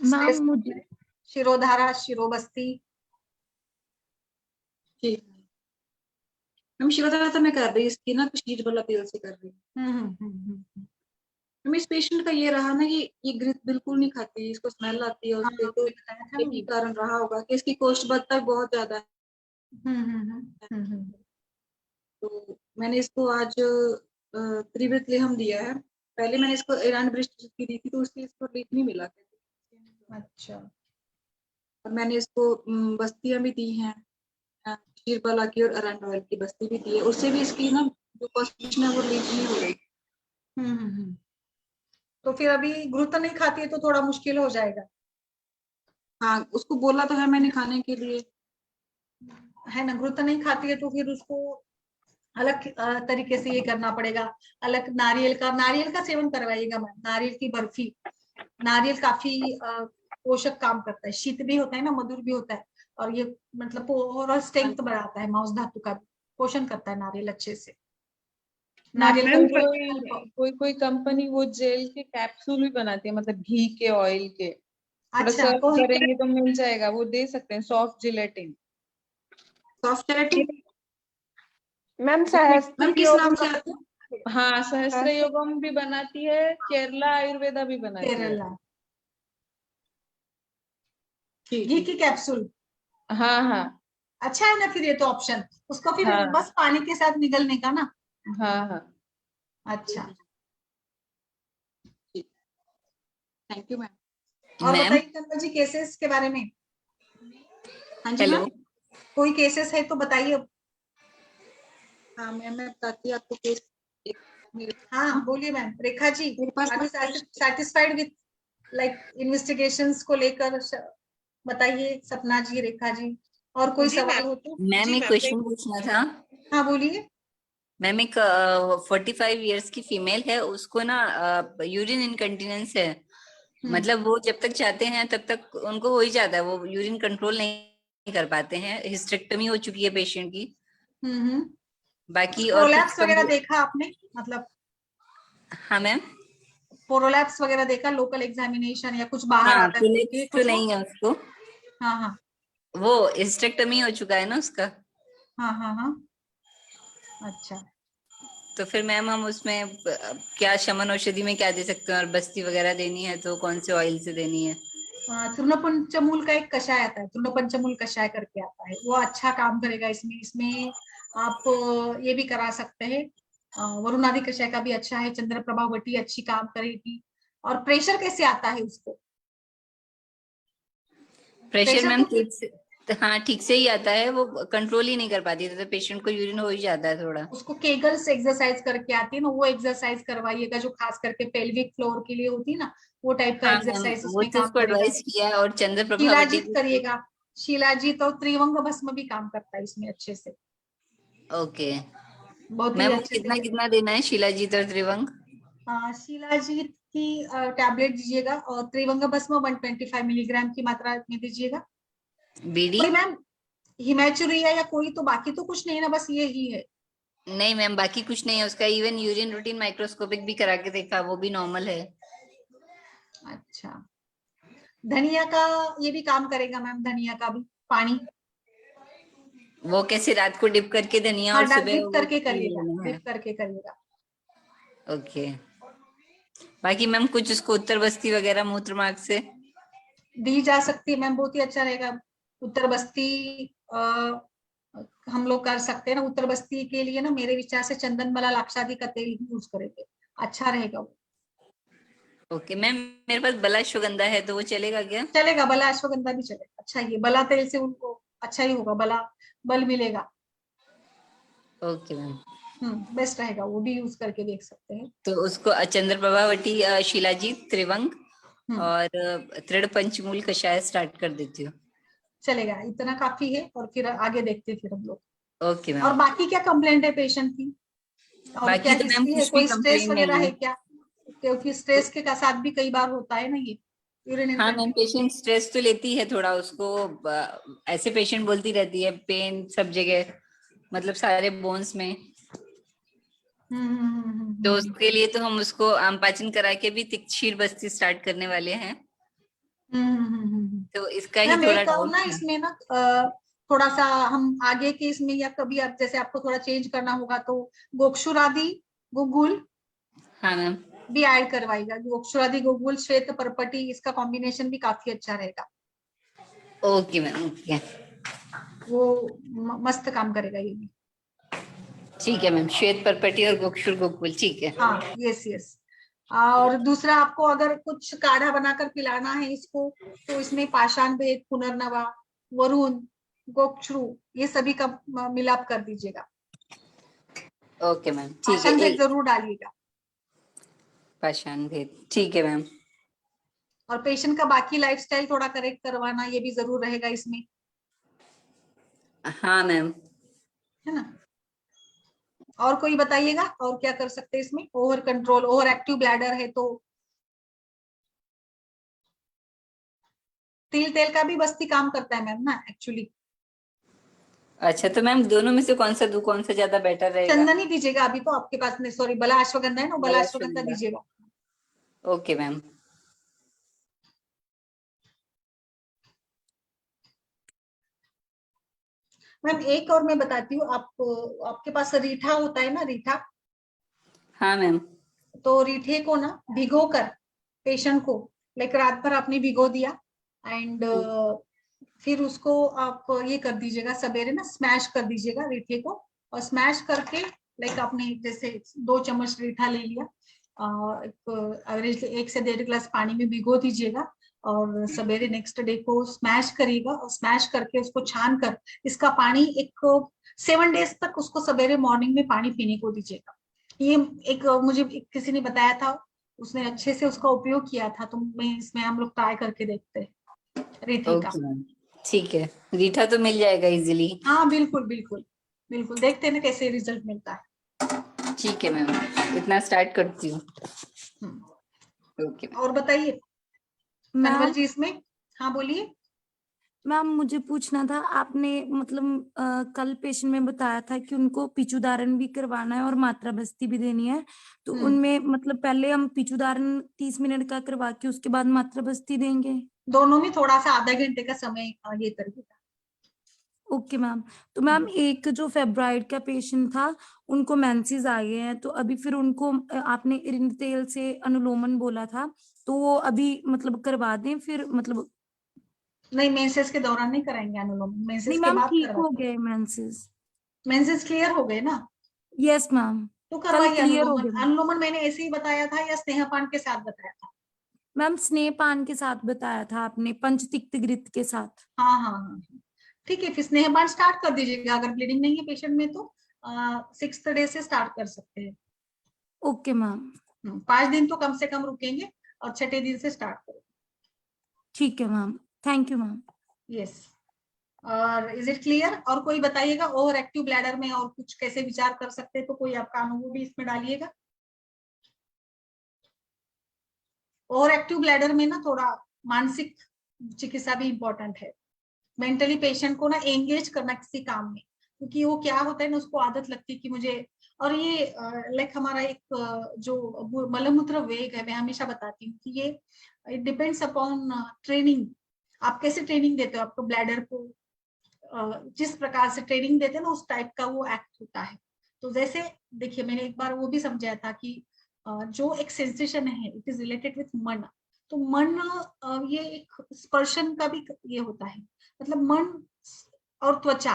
मैम स्ट्रेस, मुझे शिरोधारा, शिरोबस्ती, ठीक मैम। शिरोधारा तो मैं कर रही, इसकी ना शीट वाला तेल से कर रही हूँ। मैम इस पेशेंट का ये रहा ना कि ये घृत बिल्कुल नहीं खाती, इसको स्मेल आती है उससे, तो बताया था यही कारण रहा होगा कि इसकी कोष्ठबद्धता बहुत ज्यादा है। तो मैंने इसको आज त्रिवृत लेहम दिया है। पहले मैंने इसको ईरान ब्रिस्ट की दी थी, तो उससे इसको रिलीफ नहीं मिला। अच्छा, और मैंने इसको बस्तियां भी दी हैं, शीरबाला की और अरंड ऑयल की बस्ती भी दी है, उससे भी इसकी ना जो कॉन्स्टिपेशन है वो रिलीफ नहीं हो गई। तो फिर अभी घृत नहीं खाती है तो थोड़ा मुश्किल हो जाएगा। हाँ, उसको बोला तो है मैंने खाने के लिए, है ना, घृत नहीं खाती है तो फिर उसको अलग तरीके से ये करना पड़ेगा। अलग नारियल का सेवन करवाइएगा मैम, नारियल की बर्फी। नारियल काफी पोषक काम करता है, शीत भी होता है ना, मधुर भी होता है, और ये मतलब ओवरऑल स्ट्रेंथ बढ़ाता है, मांस धातु का पोषण करता है नारियल अच्छे से। नारियल मैम का कोई कंपनी वो जेल के कैप्सूल भी बनाती है, मतलब घी के, ऑयल के। थोड़ा अच्छा, सर्च करेंगे तो मिल जाएगा, वो दे सकते हैं। Soft gelatin, soft gelatin ma'am ma'am किस नाम से आते हैं? हाँ, सहस्त्र योगम भी बनाती है, केरला आयुर्वेदा भी बनाती है। केरला घी की कैप्सूल, हाँ हाँ अच्छा है ना फिर ये तो ऑप्शन, उसको फिर हाँ बस पानी के साथ निगलने का ना। हाँ हाँ। अच्छा, थैंक यू मैम। और मैम, बताइए चंद्र जी केसेस के बारे में। हाँ जी हेलो। मैम। कोई केसेस है तो बताइए। हाँ मैम, मैं बताती हूँ आपको केस। हाँ बोलिए मैम। रेखा जी, मेरे पास are you satisfied with like investigations को लेकर? बताइए सपना जी, रेखा जी, और कोई जी सवाल मैम। हो तो। मैम जी एक मैम, क्वेश्चन पूछना था। हाँ बोलिए। मैम एक 45 इयर्स की फीमेल है, उसको ना यूरिन इनकंटिनेंस है। मतलब वो जब तक चाहते हैं तब तक उनको हो ही जाता है, वो यूरिन कंट्रोल नहीं कर पाते हैं। हिस्टेरेक्टमी हो चुकी है पेशेंट की। बाकी और कुछ प्रोलैप्स वगैरह देखा आपने, मतलब हाँ मैम। प्रोलैप्स वगैरह देखा, लोकल एग्जामिनेशन या कुछ बाहर हाँ, आता है देखिए तो कुछ हो? नहीं है उसको। हाँ हाँ वो हिस्टेरेक्टमी हो चुका है ना उसका। हाँ हाँ हाँ, अच्छा। तो फिर मैम हम उसमें क्या शमन औषधि में क्या दे सकते हैं, और बस्ती वगैरह देनी है तो कौन से ऑयल से देनी है? तृणपंचमूल का एक कषाय आता है, तृणपंचमूल कषाय करके आता है, वो अच्छा काम करेगा इसमें। इसमें आप ये भी करा सकते हैं, वरुणादि कषाय का भी अच्छा है, चंद्र प्रभावती अच्छी काम करेगी। और प्रेशर कैसे आता है उसको? प्रेशर मैम तो ठीक से, हाँ ठीक से ही आता है, वो कंट्रोल ही नहीं कर पाती, तो पेशेंट को यूरिन हो ही जाता है थोड़ा। उसको केगल्स एक्सरसाइज करके आती है ना, वो एक्सरसाइज करवाइएगा, जो खास करके पेल्विक फ्लोर के लिए होती है ना, वो टाइप का हाँ मैम, एक्सरसाइज वो उसमें तो काम उसको करेगा। एडवाइस किया है, और चंद्र प्रभावती शिलाजीत करिएगा, शिलाजीत और त्रिवंग भस्म भी काम करता है इसमें अच्छे से, ओके। बहुत ही मैम अच्छे कितना से। कितना देना है शिलाजीत और त्रिवंग? शिलाजीत की टैबलेट दीजिएगा, और त्रिवंग भस्म 125 मिलीग्राम की मात्रा में दीजिएगा। बीडी? कोई मैम हिमैचुरिया या कोई, तो बाकी तो कुछ नहीं ना, बस ये ही है? नहीं मैम, बाकी कुछ नहीं है उसका। इवन यूरिन रूटीन माइक्रोस्कोपिक भी करा के देखा, वो भी नॉर्मल है। अच्छा, धनिया का ये भी काम करेगा मैम, धनिया का भी पानी। वो कैसे, रात को डिप करके धनिया हाँ, और सुबह डिप वो करके करिएगा, लेना है? डिप करके करिएगा। ओके। बाकी मैम कुछ उसको उत्तर बस्ती वगैरह मूत्र मार्ग से दी जा सकती है मैम, बहुत ही अच्छा रहेगा। उत्तर बस्ती हम लोग कर सकते हैं ना, उत्तर बस्ती के लिए ना मेरे विचार से चंदन बला लाक्षादि का तेल ही यूज करेंगे, अच्छा रहेगा वो। ओके मैम, मेरे पास बला अश्वगंधा है, तो वो चलेगा क्या? चलेगा, बला अश्वगंधा भी चलेगा, अच्छा। ये बला तेल से उनको अच्छा ही होगा, बला बल मिलेगा। Okay ma'am. बेस्ट रहेगा, वो भी यूज करके देख सकते हैं। तो उसको चंद्र प्रभावती, शिलाजीत, त्रिवंग और तृण पंचमूल कषाय स्टार्ट कर देती हूँ। चलेगा, इतना काफी है, और फिर आगे देखते हैं फिर हम लोग। Okay ma'am. और बाकी क्या कंप्लेंट है पेशेंट की, और क्या बाकी तो मैम हिस्ट्री है, कुछ भी कोई स्ट्रेस कंप्लेन वगैरह नहीं है है। क्या? क्योंकि स्ट्रेस के का साथ भी कई बार होता है ना ये यूरिन हाँ मैम, इनकंटिनेंस। पेशेंट स्ट्रेस तो लेती है थोड़ा, उसको ऐसे पेशेंट बोलती रहती है पेन सब जगह, मतलब सारे बोन्स में। तो उसके लिए तो हम उसको आमपाचन करा के भी तिक्षीर बस्ती स्टार्ट करने वाले हैं। तो इसका ही मैम थोड़ा एक और डाउट ना था। इसमें ना थोड़ा सा हम आगे के इसमें या कभी आप जैसे आपको थोड़ा चेंज करना होगा तो गोक्षुरादि गुगुल हाँ मैम। भी ऐड करवाएगा। गोक्षुरादि गुगुल श्वेत परपटी इसका कॉम्बिनेशन भी काफी अच्छा रहेगा। ओके मैम, ओके वो मस्त काम करेगा ये भी। ठीक है मैम, श्वेत परपटी और गोक्षुर गोकुल, ठीक है। हाँ यस यस। और दूसरा आपको अगर कुछ काढ़ा बनाकर पिलाना है इसको तो इसमें पाषाण भेद, पुनर्नवा, वरुण, गोक्षु ये सभी का मिलाप कर दीजिएगा। ओके मैम, ठीक पाषाण है। भेद जरूर डालिएगा। पाषाण भेद, ठीक है मैम। और पेशेंट का बाकी लाइफस्टाइल थोड़ा करेक्ट करवाना ये भी जरूर रहेगा इसमें, हाँ मैम। है ना। और कोई बताइएगा और क्या कर सकते हैं इसमें। Over control, over active bladder है तो तिल तेल का भी बस्ती काम करता है मैम ना एक्चुअली। अच्छा, तो मैम दोनों में से कौन सा ज्यादा बेटर रहेगा? चंदनी दीजिएगा अभी तो आपके पास में, सॉरी बला अश्वगंधा है ना, बला अश्वगंधा दीजिएगा। Okay ma'am. मैम एक और मैं बताती हूँ आपको, आपके पास रीठा होता है ना, रीठा। हाँ मैम। तो रीठे को ना भिगो कर पेशेंट को, लाइक रात भर आपने भिगो दिया एंड फिर उसको आप ये कर दीजिएगा, सवेरे ना स्मैश कर दीजिएगा रीठे को। और स्मैश करके लाइक आपने जैसे 2 चम्मच रीठा ले लिया, एवरेज 1 से 1.5 गिलास पानी में भिगो दीजिएगा और सवेरे नेक्स्ट डे को स्मैश करिएगा। और स्मैश करके उसको छान कर इसका पानी एक 7 डेज तक उसको सवेरे मॉर्निंग में पानी पीने को दीजिएगा। ये एक मुझे किसी ने बताया था, उसने अच्छे से उसका उपयोग किया था, तो मैं इसमें हम लोग ट्राई करके देखते हैं रीठे का। ठीक है, रीठा तो मिल जाएगा इजीली। हाँ बिल्कुल बिल्कुल बिल्कुल, देखते हैं ना कैसे रिजल्ट मिलता है। ठीक है मैम, इतना स्टार्ट करती हूँ। ओके। और बताइए कन्वल जी इसमें। हाँ बोलिए मैम, मुझे पूछना था, आपने मतलब कल पेशेंट में बताया था कि उनको पिचुदारन भी करवाना है और मात्रा बस्ती भी देनी है, तो उनमें मतलब पहले हम पिचुदारन 30 मिनट का करवा के उसके बाद मात्रा बस्ती देंगे? दोनों में थोड़ा सा आधा घंटे का समय ये करिएगा। Okay ma'am. तो मैम एक जो फेब्रॉइड का पेशेंट था, उनको मेंसेस आ गए हैं, तो अभी फिर उनको आपने इरिन तेल से अनुलोमन बोला था, तो वो अभी मतलब करवा दें फिर मतलब? नहीं, मेंसेस के दौरान नहीं कराएंगे अनुलोम, मेंसेस नहीं के मैम, बाद ठीक हो करवाते हैं। गए मेंसेस। मेंसेस क्लियर हो गए ना? यस मैम, तो कल करवाइए क्लियर हो अनुलोमन। गए। अनुलोमन मैंने ऐसे ही बताया था या स्नेहपान के साथ बताया था? मैम स्नेहपान के साथ बताया था आपने, पंचतिक्त घृत के साथ। हाँ हाँ हाँ, ठीक है। फिर स्नेहपान स्टार्ट कर दीजिएगा, अगर ब्लीडिंग नहीं है पेशेंट में तो 6th डे से स्टार्ट कर सकते हैं। Okay ma'am. 5 दिन तो कम से कम रुकेंगे और 6ठे दिन से स्टार्ट करेंगे। ठीक है ma'am, thank you ma'am. Yes. और इज इट क्लियर? और कोई बताइएगा ओवर एक्टिव ब्लैडर में और कुछ कैसे विचार कर सकते हैं, तो कोई आपका अनुभव भी इसमें डालिएगा। ओवर एक्टिव ब्लैडर में ना थोड़ा मानसिक चिकित्सा भी इम्पोर्टेंट है। मेंटली पेशेंट को ना एंगेज करना किसी काम में, क्योंकि वो क्या होता है ना, उसको आदत लगती है कि मुझे, और ये लाइक हमारा एक जो मलमूत्र वेग है, मैं हमेशा बताती हूँ कि ये इट डिपेंड्स अपॉन ट्रेनिंग। आप कैसे ट्रेनिंग देते हो आपको ब्लैडर को, जिस प्रकार से ट्रेनिंग देते हैं ना उस टाइप का वो एक्ट होता है। तो जैसे देखिए, मैंने एक बार वो भी समझाया था कि जो एक सेंसेशन है इट इज रिलेटेड विथ मन। तो मन ये एक स्पर्शन का भी ये होता है, मतलब मन और त्वचा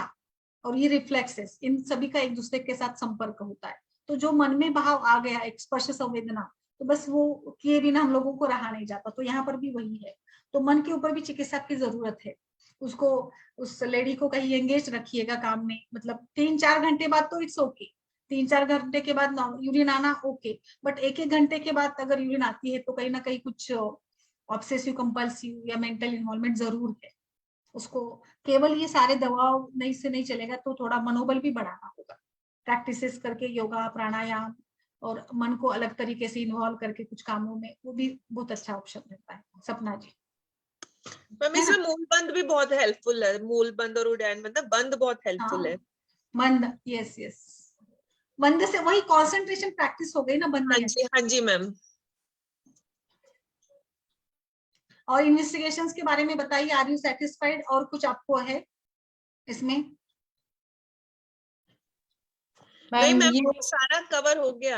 और ये रिफ्लेक्सेस, इन सभी का एक दूसरे के साथ संपर्क होता है। तो जो मन में भाव आ गया, एक स्पर्श संवेदना, तो बस वो किए बिना हम लोगों को रहा नहीं जाता। तो यहाँ पर भी वही है। तो मन के ऊपर भी चिकित्सा की जरूरत है। उसको, उस लेडी को कहीं एंगेज रखिएगा काम में, मतलब 3-4 घंटे बाद तो इट्स ओके, 3-4 घंटे के बाद यूरिन आना ओके, बट 1-1 घंटे के बाद अगर यूरिन आती है तो कहीं ना कहीं कुछ ऑब्सेसिव कंपल्सिव या मेंटल इन्वॉल्वमेंट जरूर है। उसको केवल ये सारे दवाओं नहीं से नहीं चलेगा, तो थोड़ा मनोबल भी बढ़ाना होगा, प्रैक्टिसेस करके योगा प्राणायाम और मन को अलग तरीके से इन्वॉल्व करके कुछ कामों में, वो भी बहुत अच्छा ऑप्शन रहता है। सपना जी। मैम इसमें मूल बंद भी बहुत हेल्पफुल है, मूल बंद और उडैन मतलब बंद बहुत हेल्पफुल है। मंद, यस यस, मंद से वही कंसंट्रेशन प्रैक्टिस हो गई ना, बंद नहीं है। हाँ जी मैम। और इन्वेस्टिगेशंस के बारे में बताइए, आर यू सेटिस्फाइड? और कुछ आपको है इसमें? नहीं मैम मैम, ये ये सारा कवर हो गया।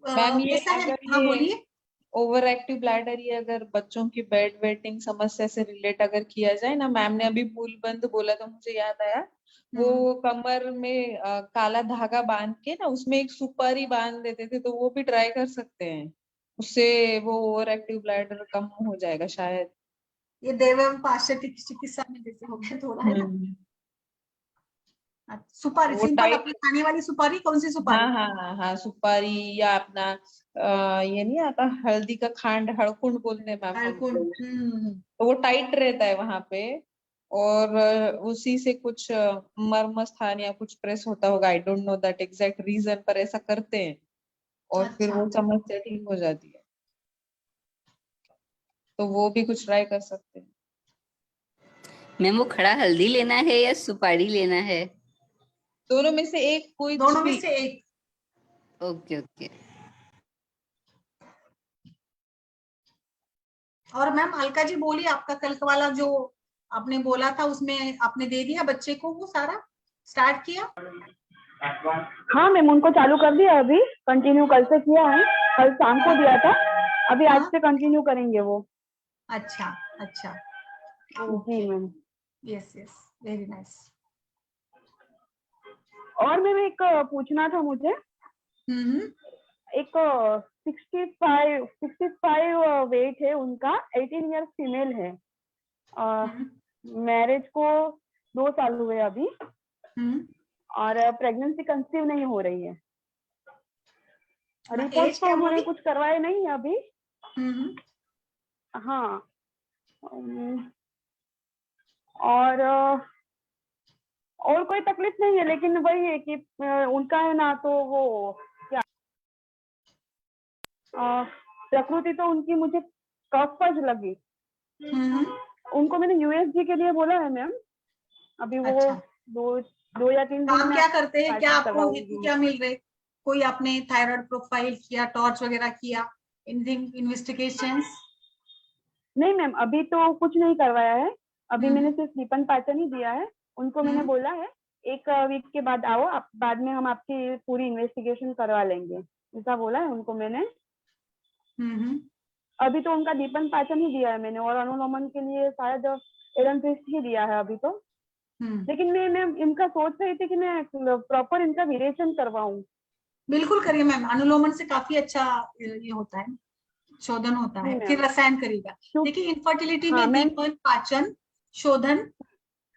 मैम ये ऐसा है, अगर हाँ ये बोलिए। ओवर एक्टिव ब्लैडर, ये अगर बच्चों की बेड वेटिंग समस्या से रिलेट अगर किया जाए ना, मैम ने अभी मूलबंद बोला तो मुझे याद आया, वो कमर में काला धागा बांध के ना उसमें एक सुपारी बांध देते थे, तो वो भी ट्राई कर सकते हैं, उससे वो ओवर एक्टिव ब्लैडर कम हो जाएगा शायद। ये देवम पाश्चात्य चिकित्सा में जैसे हो गया थोड़ा, है ना? सुपारी, वो सिंपल टाइट, अपनी खाने वाली सुपारी, कौन सी सुपारी? हाँ हाँ हाँ हाँ, सुपारी, या अपना ये नहीं आता हल्दी का खांड, हड़कुंड बोलते हैं मैम हम हड़कुंड। लोग, तो वो टाइट रहता है वहां पे, और उसी से कुछ मर्म स्थान या कुछ प्रेस होता होगा, I don't know that exact reason, पर ऐसा करते हैं और फिर अच्छा, वो समस्या ठीक हो जाती है, तो वो भी कुछ ट्राई कर सकते हैं। मैम वो खड़ा हल्दी लेना है या सुपारी लेना है? दोनों में से एक, कोई दोनों में भी। से एक। Okay okay. और मैम अलका जी बोलिए, आपका कल का वाला जो आपने बोला था उसमें आपने दे दिया बच्चे को, वो सारा स्टार्ट किया? हाँ मैम, उनको चालू कर दिया, अभी कंटिन्यू कल से किया है, कल शाम को दिया था, अभी आज हाँ? से कंटिन्यू करेंगे वो। अच्छा अच्छा, जी ma'am. Yes yes, very nice. और मैम एक पूछना था मुझे, एक 65 वेट है उनका, 18 ईयर्स फीमेल है, मैरिज को 2 साल हुए अभी, और प्रेगनेंसी कंसीव नहीं हो रही है, रिपोर्ट एज तो क्या उन्होंने बोली? कुछ करवाए नहीं है अभी। हाँ, और कोई तकलीफ नहीं है, लेकिन वही है कि उनका है ना, तो वो क्या, प्रकृति तो उनकी मुझे कफज लगी। उनको मैंने यूएसजी के लिए बोला है मैम, अभी वो अच्छा। 2 या 3 दिन काम में क्या करते हैं, क्या आपको करवाऊंगी। हेतु क्या मिल रहे? कोई आपने थायराइड प्रोफाइल किया, टॉर्च वगैरह किया, एनीथिंग, इन्वेस्टिगेशंस? नहीं मैम, अभी तो कुछ नहीं करवाया है, अभी मैंने सिर्फ लिपन पैटर्न ही दिया है उनको। मैंने बोला है 1 वीक के बाद आओ, आप बाद में हम आपकी पूरी इन्वेस्टिगेशन करवा लेंगे, ऐसा बोला है उनको मैंने। अभी तो उनका दीपन पैटर्न ही दिया है मैंने, और अनुलोमन के लिए शायद एरन ट्विस्ट ही दिया है अभी तो। लेकिन मैं इनका सोच रही थी कि मैं प्रॉपर इनका विरेचन करवाऊं। बिल्कुल करिए मैम, अनुलोमन से काफी अच्छा ये होता है, शोधन होता है, फिर रसायन करेगा। देखिए इनफर्टिलिटी में दीपन, पाचन, शोधन,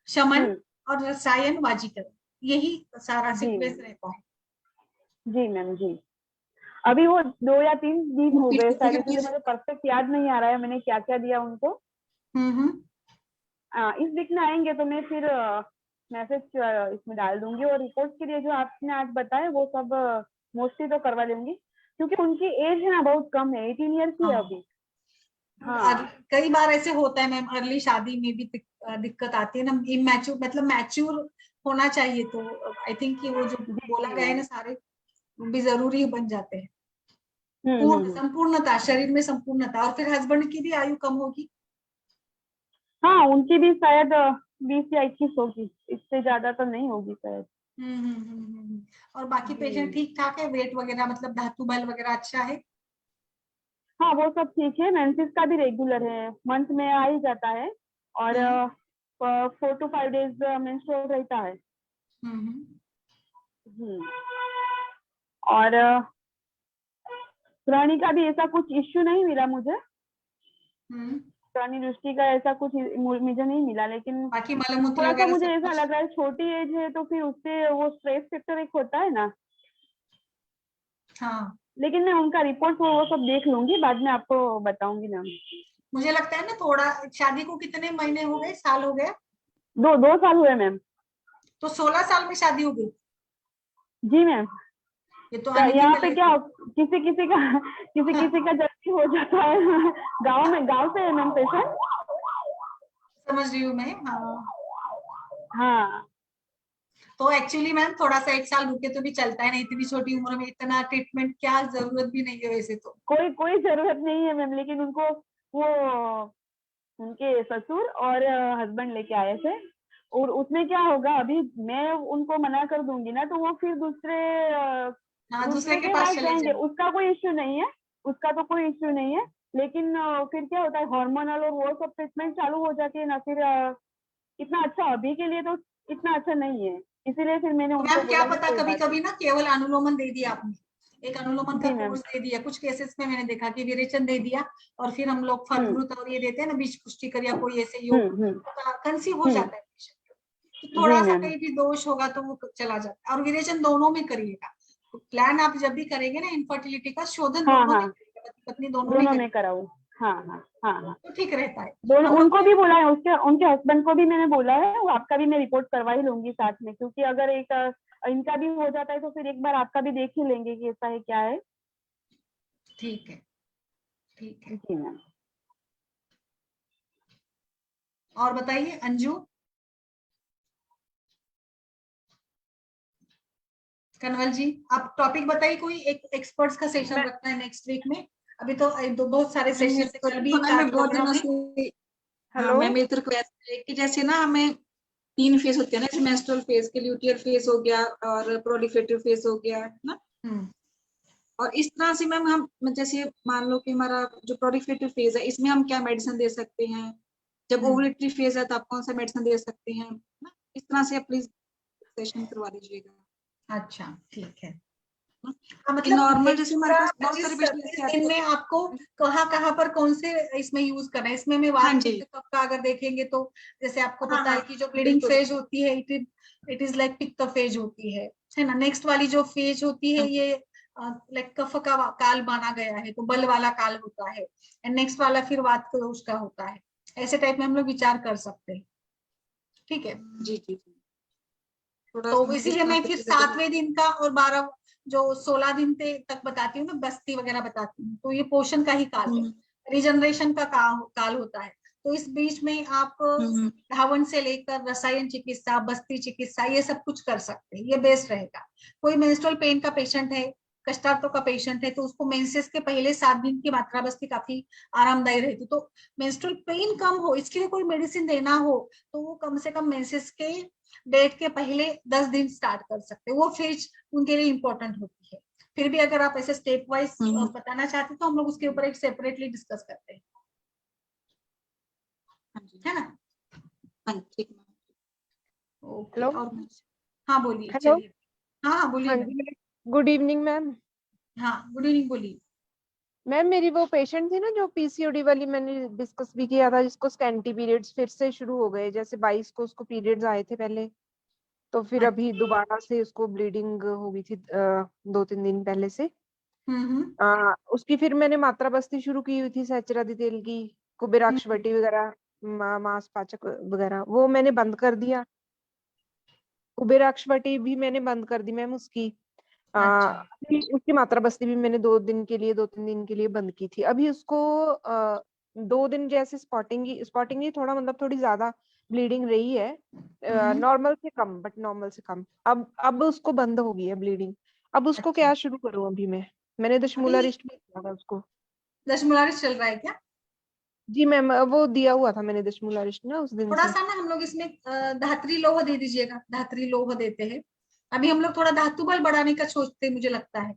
शमन और रसायन, वाजीकरण, यही सारा सीक्वेंस रहता है। जी मैम जी। अभी वो 2 या 3 दिन हो गए शायद, इसलिए मुझे परफेक्ट याद नहीं आ रहा है मैंने क्या क्या दिया उनको। इस वीक में आएंगे तो मैं फिर मैसेज इसमें डाल दूंगी, और रिपोर्ट के लिए जो आपने आज बताया वो सब मोस्टली तो करवा लेंगी, क्योंकि उनकी एज है ना बहुत कम है, 18 ईयर्स की है अभी। कई बार ऐसे होता है मैम, अर्ली शादी में भी दिक्कत आती है ना, इमैच्योर, मतलब मैच्योर होना चाहिए, तो आई थिंक कि वो जो बोला गया है ना सारे भी जरूरी बन जाते हैं। संपूर्णता, शरीर में संपूर्णता, और फिर हस्बैंड की भी आयु कम होगी। हाँ, उनकी भी शायद 20 या 21 होगी, इससे ज्यादा तो नहीं होगी शायद। और बाकी पेशेंट ठीक ठाक है, वेट वगैरह, मतलब धातु बल वगैरह अच्छा है? हाँ, वो सब ठीक है, मेंसेस का भी रेगुलर है, मंथ में आ ही जाता है, और 4 to 5 डेज मेंस्ट्रुअल रहता है। और प्राणी का भी ऐसा कुछ इश्यू नहीं मिला मुझे, प्राणी दृष्टि का ऐसा कुछ मुझे नहीं मिला, लेकिन बाकी मलमूत्र थोड़ा सा वगैरह मुझे सब ऐसा कुछ? लग रहा है छोटी एज है तो फिर उससे वो स्ट्रेस फैक्टर एक होता है ना। हाँ, लेकिन मैं उनका रिपोर्ट वो सब देख लूंगी, बाद में आपको बताऊंगी ना। मुझे लगता है ना, थोड़ा शादी को कितने महीने हो गए, साल हो गया? 2 साल हुए मैम। तो 16 साल में शादी हो गई? जी मैम। ये तो यहाँ पे क्या किसी का जल्दी हो जाता है, गांव से है मैम पेशेंट। समझ रही हूँ मैं, हाँ। हाँ तो एक्चुअली मैम थोड़ा सा 1 साल रुके तो भी चलता है, नहीं इतनी छोटी उम्र में इतना ट्रीटमेंट क्या जरूरत भी नहीं है वैसे तो। कोई जरूरत नहीं है मैम, लेकिन उनको वो उनके ससुर और हस्बैंड लेके आए थे, और उसमें क्या होगा, अभी मैं उनको मना कर दूंगी ना तो वो फिर दूसरे के के पास पास चले जाएंगे, जाएंगे। उसका कोई इश्यू नहीं है, उसका तो कोई इश्यू नहीं है, लेकिन फिर क्या होता है हार्मोनल और वो सब ट्रीटमेंट चालू हो जाती है ना, फिर इतना अच्छा अभी के लिए तो इतना अच्छा नहीं है, इसीलिए फिर मैंने उनको मैम क्या बोला कि पता कोई कभी बात कभी ना केवल अनुलोमन दे दिया आपने, एक अनुलोमन का जी मैम। कोर्स दे दिया, कुछ केसेस में मैंने देखा कि विरेचन दे दिया और फिर हम लोग फलद्रुत और ये देते हैं ना बीज पुष्टिकर या कोई ऐसे योग, कंसीव हो जाता है पेशेंट, तो थोड़ा जी सा मैम। कहीं भी दोष होगा तो वो चला जाता है। और विरेचन दोनों में करिएगा, तो प्लान आप जब भी करेंगे ना इनफर्टिलिटी का शोधन हाँ दोनों में हाँ करिएगा, पति पत्नी दोनों में दोनों में करिएगा, कराऊँ। हाँ हाँ हाँ हाँ तो ठीक रहता है। दोनों, हम लोग उनको भी बोला है, उनके हस्बैंड को भी मैंने बोला है, वो आपका भी मैं रिपोर्ट करवा ही लूंगी साथ में, क्योंकि अगर एक इनका भी हो जाता है तो फिर एक बार आपका भी देख ही लेंगे कि ऐसा है क्या है। ठीक है ठीक है। जी मैम। और बताइए अंजू, कनवल जी आप टॉपिक बताइए, कोई एक एक्सपर्ट्स का सेशन रखना है नेक्स्ट वीक में, अभी तो बहुत सारे सेशन चल भी बहुत दिनों से। हाँ मैम मेरी तरफ ऐसा है कि जैसे ना हमें 3 फेज होते हैं ना, जैसे मेंस्ट्रुअल फेज के लिए ल्यूटियर फेज हो गया और प्रोलिफेरेटिव फेज हो गया है ना, और इस तरह से मैम हम जैसे मान लो कि हमारा जो प्रोलिफेरेटिव फेज है इसमें हम क्या मेडिसिन दे सकते हैं, जब ओवुलेटरी फेज है तो आप कौन सा मेडिसिन दे सकते हैं ना, इस तरह से प्लीज सेशन करवा दीजिएगा। अच्छा ठीक है। मतलब नॉर्मल जैसे हमारे पास बहुत सारे पेशेंट इनमें आपको कहाँ पर कौन से इसमें यूज करना है, इसमें मैं वात पित्त कफ का अगर देखेंगे तो जैसे आपको पता है कि जो ब्लीडिंग फेज होती है इट इज लाइक पित्त फेज होती है ना। नेक्स्ट वाली जो फेज होती है ये लाइक कफ का काल माना गया है, तो बल वाला काल होता है, एंड नेक्स्ट वाला फिर वात दोष का होता है। ऐसे टाइप में हम लोग विचार कर सकते हैं। ठीक है जी जी। तो इसीलिए मैं फिर 7वें दिन का और 12 जो 16 दिन तक बताती हूँ ना, बस्ती वगैरह बताती हूँ, तो ये पोषण का ही काल है, रिजनरेशन का काल होता है। तो इस बीच में आप धावन से लेकर रसायन चिकित्सा, बस्ती चिकित्सा, ये सब कुछ कर सकते हैं, ये बेस्ट रहेगा। कोई मेंस्ट्रुअल पेन का पेशेंट है, कष्टार्थों का पेशेंट है, तो उसको मेंसेस के पहले 7 दिन की मात्रा बस्ती काफी आरामदायी रहती, तो मेंस्ट्रुअल पेन कम हो इसके लिए कोई मेडिसिन देना हो तो वो कम से कम मेंसेस के डेट के पहले 10 दिन स्टार्ट कर सकते हैं, वो फेज उनके लिए इम्पोर्टेंट होती है। फिर भी अगर आप ऐसे स्टेप वाइज बताना चाहते तो हम लोग उसके ऊपर एक सेपरेटली डिस्कस करते हैं, है ना। ओके और हाँ बोलिए, चलिए हाँ बोलिए मैम। Good evening ma'am. हाँ गुड इवनिंग बोलिए मैम। मेरी वो पेशेंट थी ना जो पीसीओडी वाली, मैंने डिस्कस भी किया था, जिसको स्कैंटी पीरियड्स फिर से शुरू हो गए, जैसे 22 को उसको पीरियड्स आए थे पहले, तो फिर अभी दोबारा से उसको ब्लीडिंग हो गई थी 2-3 दिन पहले से। उसकी फिर मैंने मात्रा बस्ती शुरू की हुई थी सहचरादी तेल की, कुबेराक्षवटी वगैरह, मांस पाचक वगैरह, वो मैंने बंद कर दिया। कुबेराक्षवटी भी मैंने बंद कर दी मैम उसकी। उसकी मात्रा बस्ती भी मैंने 2-3 दिन के लिए बंद की थी। अभी उसको 2 दिन जैसे स्पॉटिंग ही थोड़ा मतलब थोड़ी ज्यादा ब्लीडिंग रही है, नॉर्मल से कम, बट नॉर्मल से कम। अब उसको बंद हो गई है ब्लीडिंग। अब उसको क्या शुरू करूं अभी मैंने दशमूला रिष्ट भी दिया था उसको। दशमूला रिष्ट चल रहा है क्या? जी मैम वो दिया हुआ था मैंने दशमूला रिष्ट ना उस दिन थोड़ा से। सा ना हम लोग इसमें धात्री लोह दे दीजिएगा, धात्री लोह देते हैं अभी हम लोग, थोड़ा धातु बल बढ़ाने का सोचते हैं मुझे लगता है।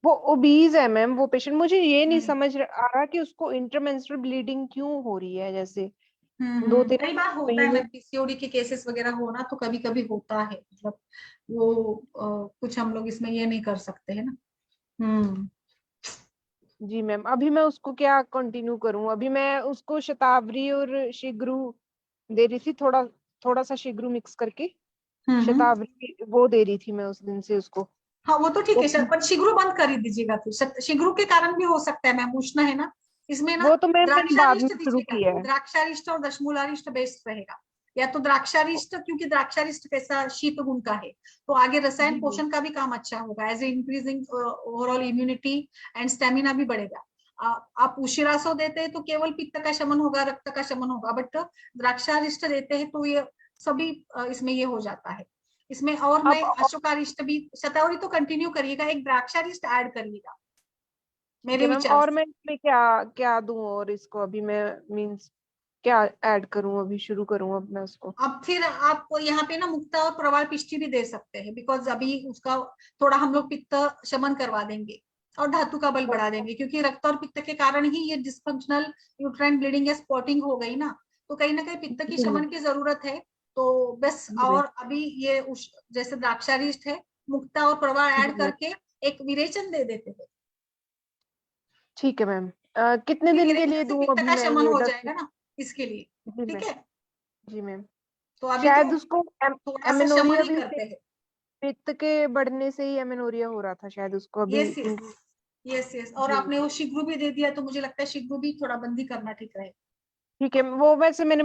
वो ओबीज है मैम वो पेशेंट, मुझे ये नहीं समझ आ रहा कि उसको इंटरमेंस्ट्रुअल ब्लीडिंग क्यों हो रही है, जैसे 2-3 कई बार होता है, मैं पीसीओडी के केसेस वगैरह हो ना तो कभी कभी होता है, मतलब वो कुछ हम लोग इसमें ये नहीं कर सकते है ना। जी मैम। अभी मैं उसको क्या कंटिन्यू करूं? अभी मैं उसको शतावरी और शिग्रू दे रही थी, थोड़ा सा शिग्रू मिक्स करके शतावरी वो दे रही थी मैं उस दिन से उसको। हाँ वो तो ठीक है, पर शिग्रू बंद कर ही दीजिएगा, फिर शिग्रू के कारण भी हो सकता है मैम, उष्ण है ना इसमें ना। वो तो मैंने बाद में द्राक्षारिष्ट शुरू किया है। द्राक्षारिष्ट और दशमूलारिष्ट बेस्ट रहेगा, या तो द्राक्षारिष्ट, क्योंकि द्राक्षारिष्ट कैसा शीत गुण का है, तो आगे रसायन पोषण का भी काम अच्छा होगा, as a increasing overall immunity and stamina भी बढ़ेगा। आप उशिरासो देते हैं तो केवल पित्त का शमन होगा, रक्त का शमन होगा, बट द्राक्षारिष्ट देते हैं तो ये सभी इसमें ये हो जाता है। इसमें और मैं अशोकारिष्ट भी, शतावरी तो कंटिन्यू करिएगा, एक द्राक्षारिष्ट ऐड करिएगा मेरे विचार और से। मैं इसमें क्या क्या दूं, और इसको अभी मैं मींस क्या ऐड करूं, अभी शुरू करूं अब मैं उसको? अब फिर आप यहाँ पे ना मुक्ता और प्रवाल पिष्टी भी दे सकते हैं, बिकॉज अभी उसका थोड़ा हम लोग पित्त शमन करवा देंगे और धातु का बल बढ़ा देंगे, क्योंकि रक्त और पित्त के कारण ही ये डिस्फंक्शनल यूट्राइन ब्लीडिंग या स्पॉटिंग हो गई ना, तो कहीं ना कहीं पित्त की शमन की जरूरत है। तो बस, और अभी ये जैसे द्राक्षारिष्ट है, मुक्ता और प्रवाल ऐड करके एक विरेचन दे देते हैं। ठीक है मैम। कितने दिन के लिए दूं पित्त अभी का मैं शमन ये हो 10? जाएगा ना, इसके लिए। जी ठीक मैम। है, जी मैम। तो अभी शायद तो उसको थोड़ा सा एमेनोरिया शमन ही भी करते हैं। पित्त के बढ़ने से ही एमेनोरिया हो रहा था शायद उसको अभी। यस यस यस यस, और जी आपने वो शिग्रू भी दे दिया, तो मुझे लगता है शिग्रू भी थोड़ा बंदी करना ठीक रहेगा। ठीक है। वो वैसे मैंने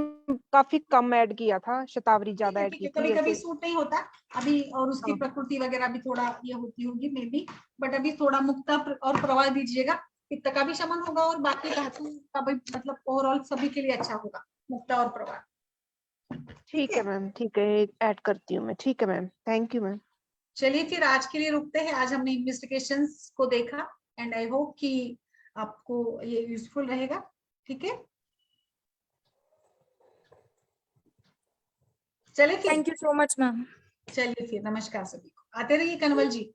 काफी कम ऐड किया था, शतावरी ज्यादा ऐड ठीक की है, थी कभी कभी ऐसे। सूट नहीं होता अभी, और उसकी हाँ। प्रकृति वगैरह भी थोड़ा ये होती होगी मे बी, बट अभी थोड़ा मुक्ता और प्रवाह दीजिएगा, पित्त का भी शमन होगा और बाकी धातु का भी, मतलब ओवरऑल सभी के लिए अच्छा होगा मुक्ता और प्रवाह। ठीक है मैम, ठीक है, ऐड करती हूँ मैं। ठीक है मैम, थैंक यू मैम। चलिए फिर आज के लिए रुकते हैं। आज हमने इन्वेस्टिगेशंस को देखा, एंड आई होप कि आपको ये यूजफुल रहेगा। ठीक है, चलिए फिर। Thank you so much ma'am. चलिए फिर, नमस्कार सभी को। आते रहिए कनवल जी।